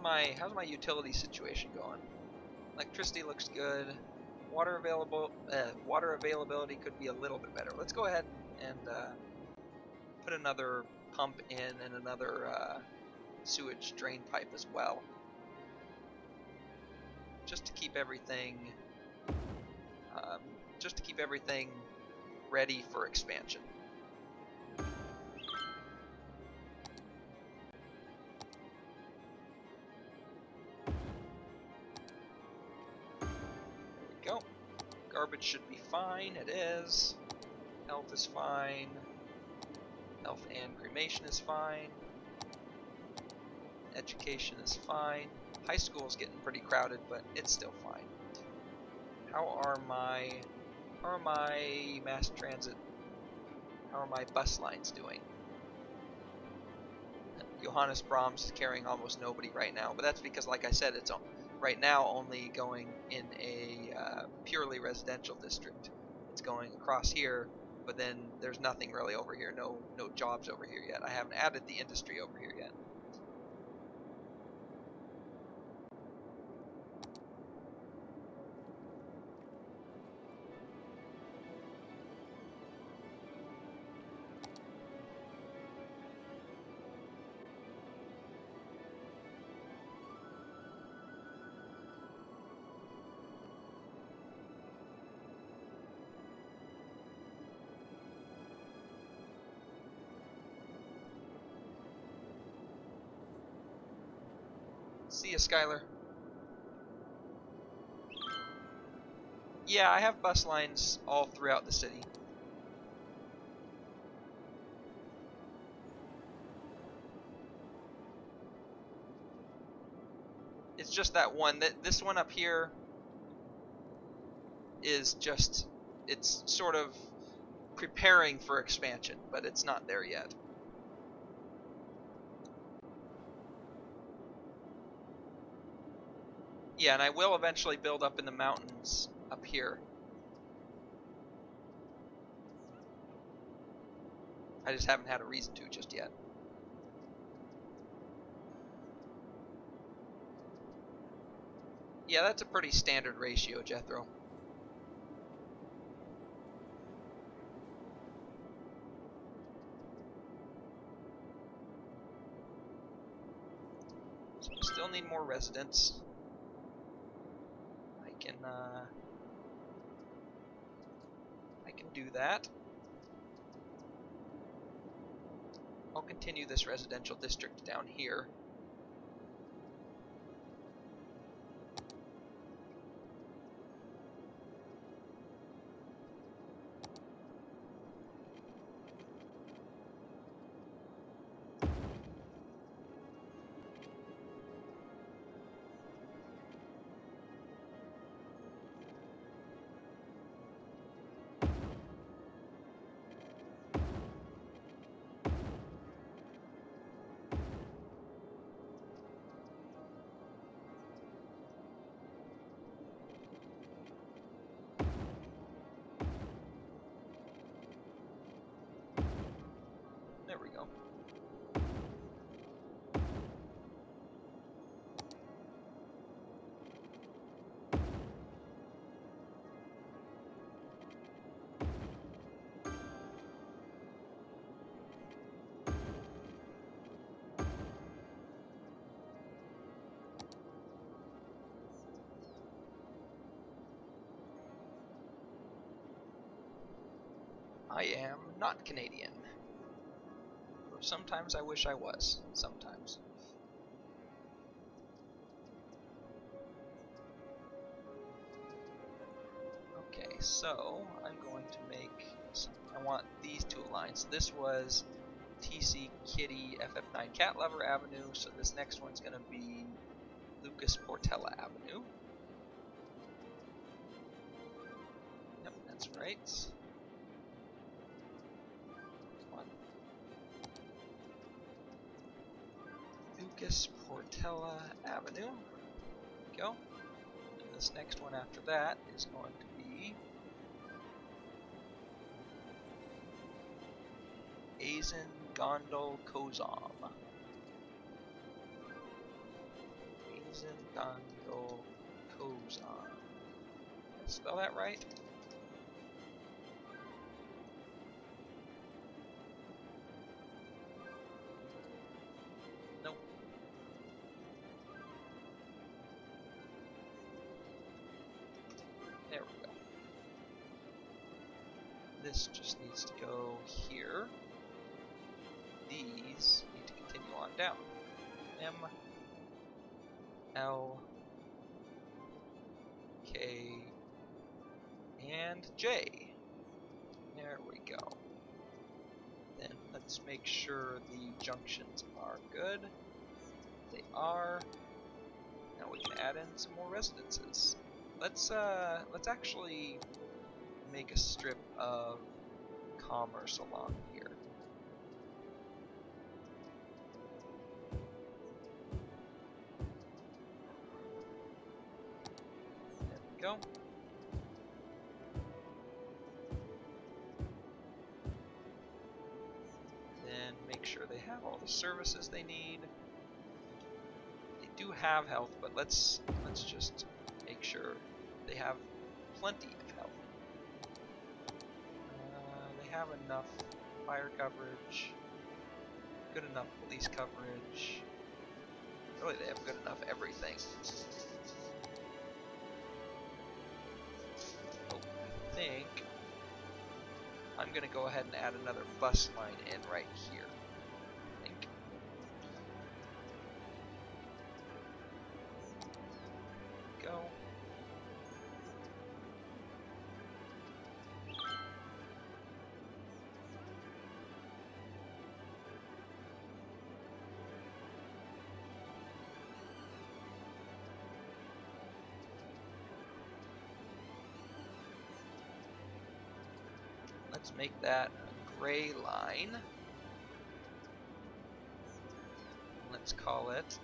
my utility situation going? Electricity looks good. Water availability could be a little bit better. Let's go ahead and put another pump in and another sewage drain pipe as well, just to keep everything ready for expansion. Go. Garbage should be fine. It is. Health is fine. Health and cremation is fine. Education is fine. High school is getting pretty crowded, but it's still fine. How are my mass transit? How are my bus lines doing? Johannes Brahms is carrying almost nobody right now, but that's because, like I said, it's right now only going in a purely residential district. It's going across here, but then there's nothing really over here. No jobs over here yet. I haven't added the industry over here yet. See ya, Skylar. Yeah, I have bus lines all throughout the city. It's just that one. This one up here is just, it's sort of preparing for expansion, but it's not there yet. Yeah, and I will eventually build up in the mountains up here. I just haven't had a reason to just yet. Yeah, that's a pretty standard ratio, Jethro. So we still need more residents. I can do that. I'll continue this residential district down here. There we go. I am not Canadian. Or sometimes I wish I was. Sometimes. Okay, so I'm going to make some, I want these two lines. This was TC Kitty FF9 Cat Lover Avenue, so this next one's going to be Lucas Portella Avenue. Yep, that's right. One. Lucas Portella Avenue. There we go. And this next one after that is going to be Azen Gondol Kozom. Azen Gondol Kozom. Did I spell that right? Nope. There we go. This just needs to go here. These need to continue on down. M, L, K, and J. There we go. Then let's make sure the junctions are good. They are. Now we can add in some more residences. Let's actually make a strip of commerce along here. There we go. Then make sure they have all the services they need. They do have health, but let's just make sure they have plenty of health. They have enough fire coverage, good enough police coverage. Really, they have good enough everything. Oh, I think I'm going to go ahead and add another bus line in right here. I think. Go. Let's make that a gray line. Let's call it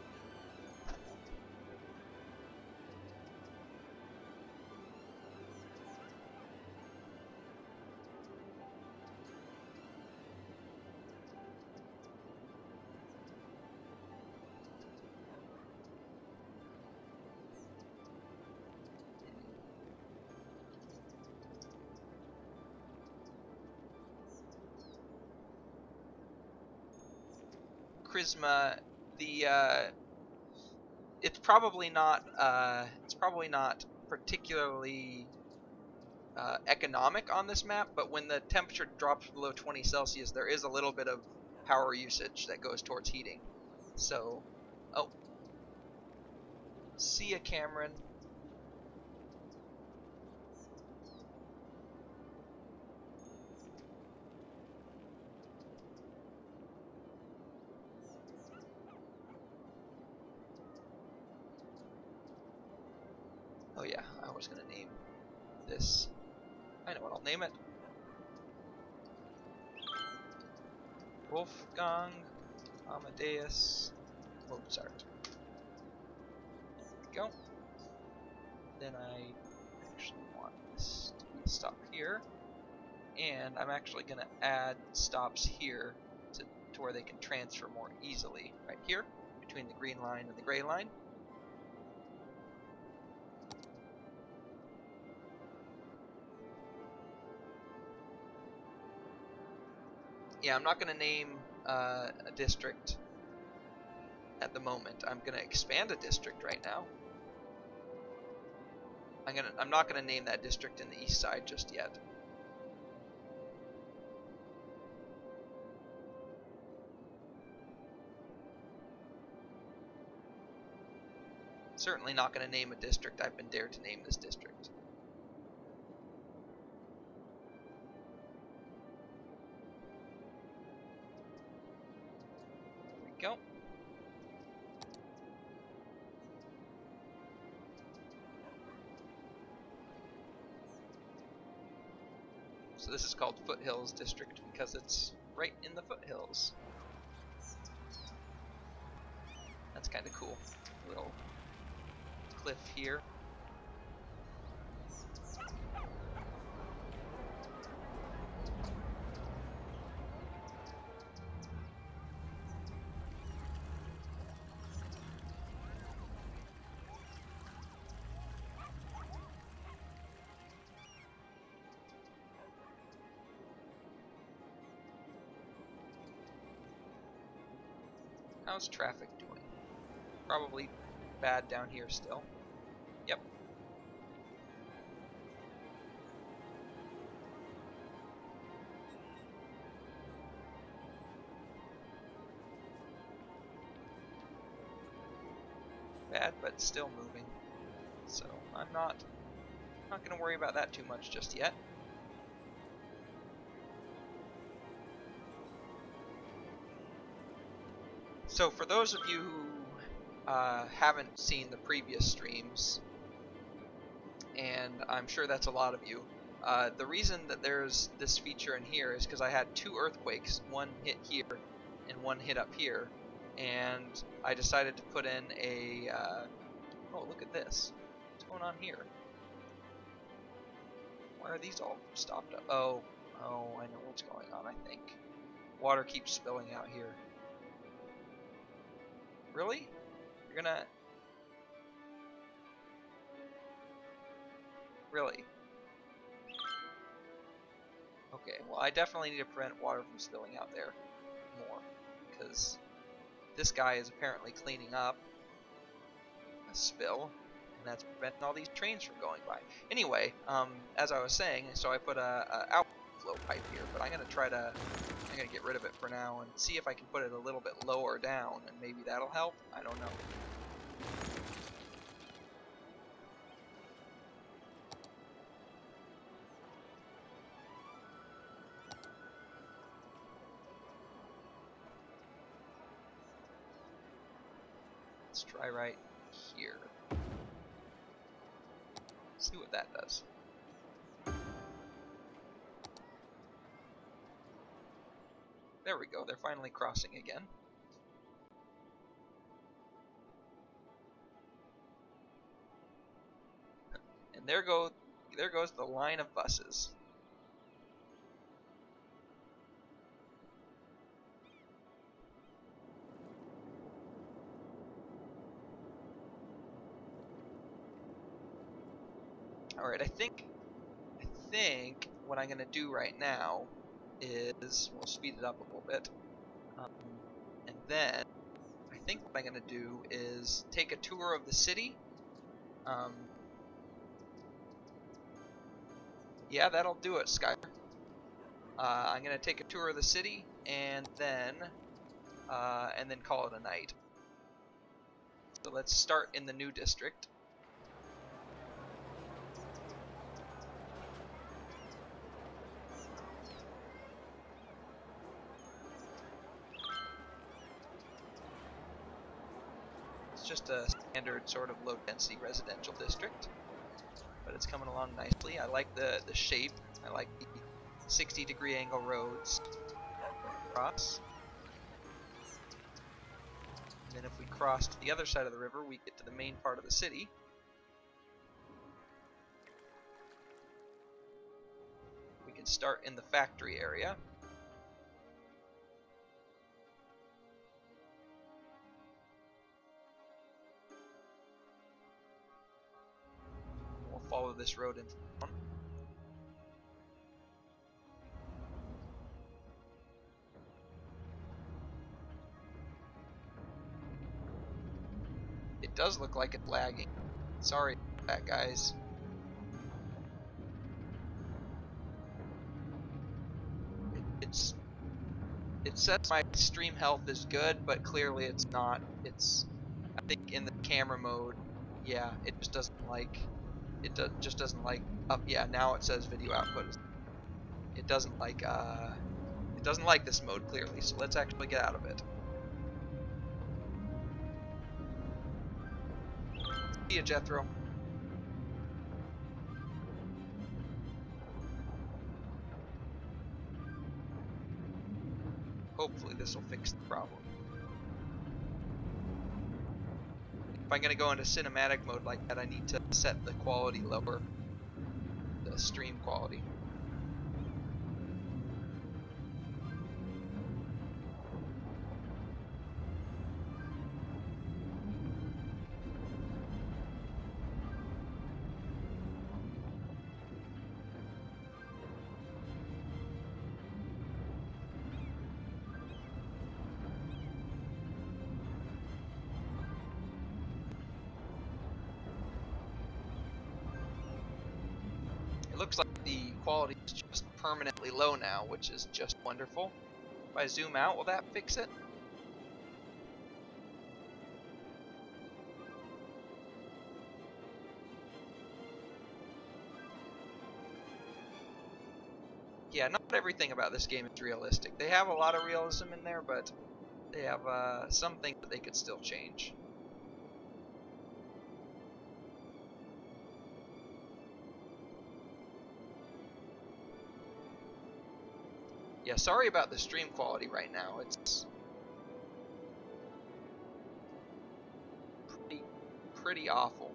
Charisma. The it's probably not particularly economic on this map, but when the temperature drops below 20 Celsius, there is a little bit of power usage that goes towards heating. So, oh, see ya, Cameron. Oh yeah, I was gonna name this. I know what I'll name it. Wolfgang Amadeus Mozart. There we go. Then I actually want this to be a stop here. And I'm actually going to add stops here to where they can transfer more easily. Right here, between the green line and the gray line. Yeah, I'm not going to name a district at the moment. I'm going to expand a district right now. I'm not going to name that district in the east side just yet. Certainly not going to name a district I've been dared to name this district. There we go. So this is called Foothills District because it's right in the foothills. That's kind of cool. Little cliff here. How's traffic doing? Probably bad down here still. Yep. Bad, but still moving. So I'm not going to worry about that too much just yet. So for those of you who haven't seen the previous streams, and I'm sure that's a lot of you, the reason that there's this feature in here is because I had two earthquakes, one hit here and one hit up here, and I decided to put in a, oh look at this, what's going on here? Why are these all stopped up? Oh, I know what's going on, I think. Water keeps spilling out here. Really? You're gonna... Really? Okay, well I definitely need to prevent water from spilling out there more, because this guy is apparently cleaning up a spill, and that's preventing all these trains from going by. Anyway, as I was saying, so I put a outflow pipe here, but I'm gonna get rid of it for now and see if I can put it a little bit lower down, and maybe that'll help. I don't know. Let's try right here. See what that does. There we go, they're finally crossing again. And there goes the line of buses. Alright, I think what I'm going to do right now is, we'll speed it up a little bit, and then I think what I'm going to do is take a tour of the city. Yeah, that'll do it, Skyler. I'm going to take a tour of the city and then call it a night. So let's start in the new district. It's just a standard sort of low-density residential district, but it's coming along nicely. I like the shape. I like the 60-degree angle roads across. And then if we cross to the other side of the river, we get to the main part of the city. We can start in the factory area. We'll follow this road into town. It does look like it's lagging. Sorry about that, guys. It says my stream health is good, but clearly it's not. I think in the camera mode, yeah, it just doesn't like. Just doesn't like. Yeah, now it says video output. It doesn't like. It doesn't like this mode clearly. So let's actually get out of it. See ya, Jethro. Hopefully this will fix the problem. If I'm gonna go into cinematic mode like that, I need to set the quality lower, the stream quality. It looks like the quality is just permanently low now, which is just wonderful. If I zoom out, will that fix it? Yeah, not everything about this game is realistic. They have a lot of realism in there, but they have some things that they could still change. Yeah, sorry about the stream quality right now. It's pretty awful.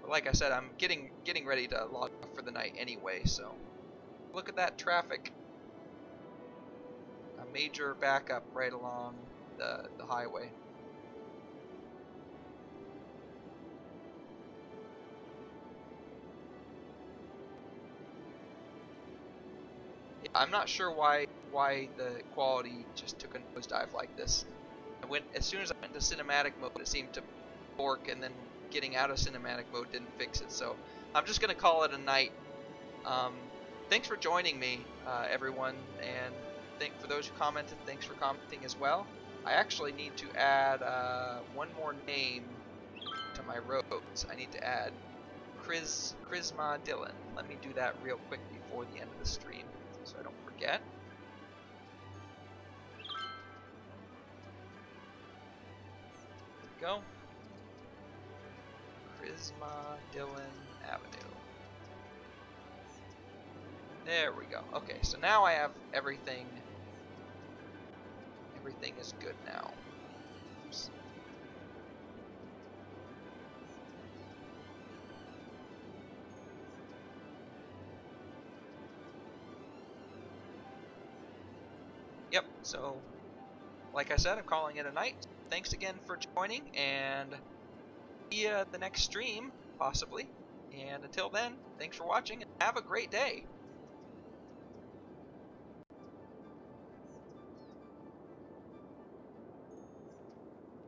But like I said, I'm getting ready to log off for the night anyway, so look at that traffic. A major backup right along the highway. I'm not sure why the quality just took a nosedive like this. As soon as I went to cinematic mode, it seemed to fork, and then getting out of cinematic mode didn't fix it. So I'm just gonna call it a night. Thanks for joining me, everyone, and for those who commented, thanks for commenting as well. I actually need to add one more name to my roads. I need to add Charisma Dylan. Let me do that real quick before the end of the stream, so I don't forget. There we go. Charisma Dylan Avenue. There we go. Okay, so now I have everything. Everything is good now. Oops. Yep, so like I said, I'm calling it a night. Thanks again for joining, and see you at the next stream, possibly. And until then, thanks for watching, and have a great day.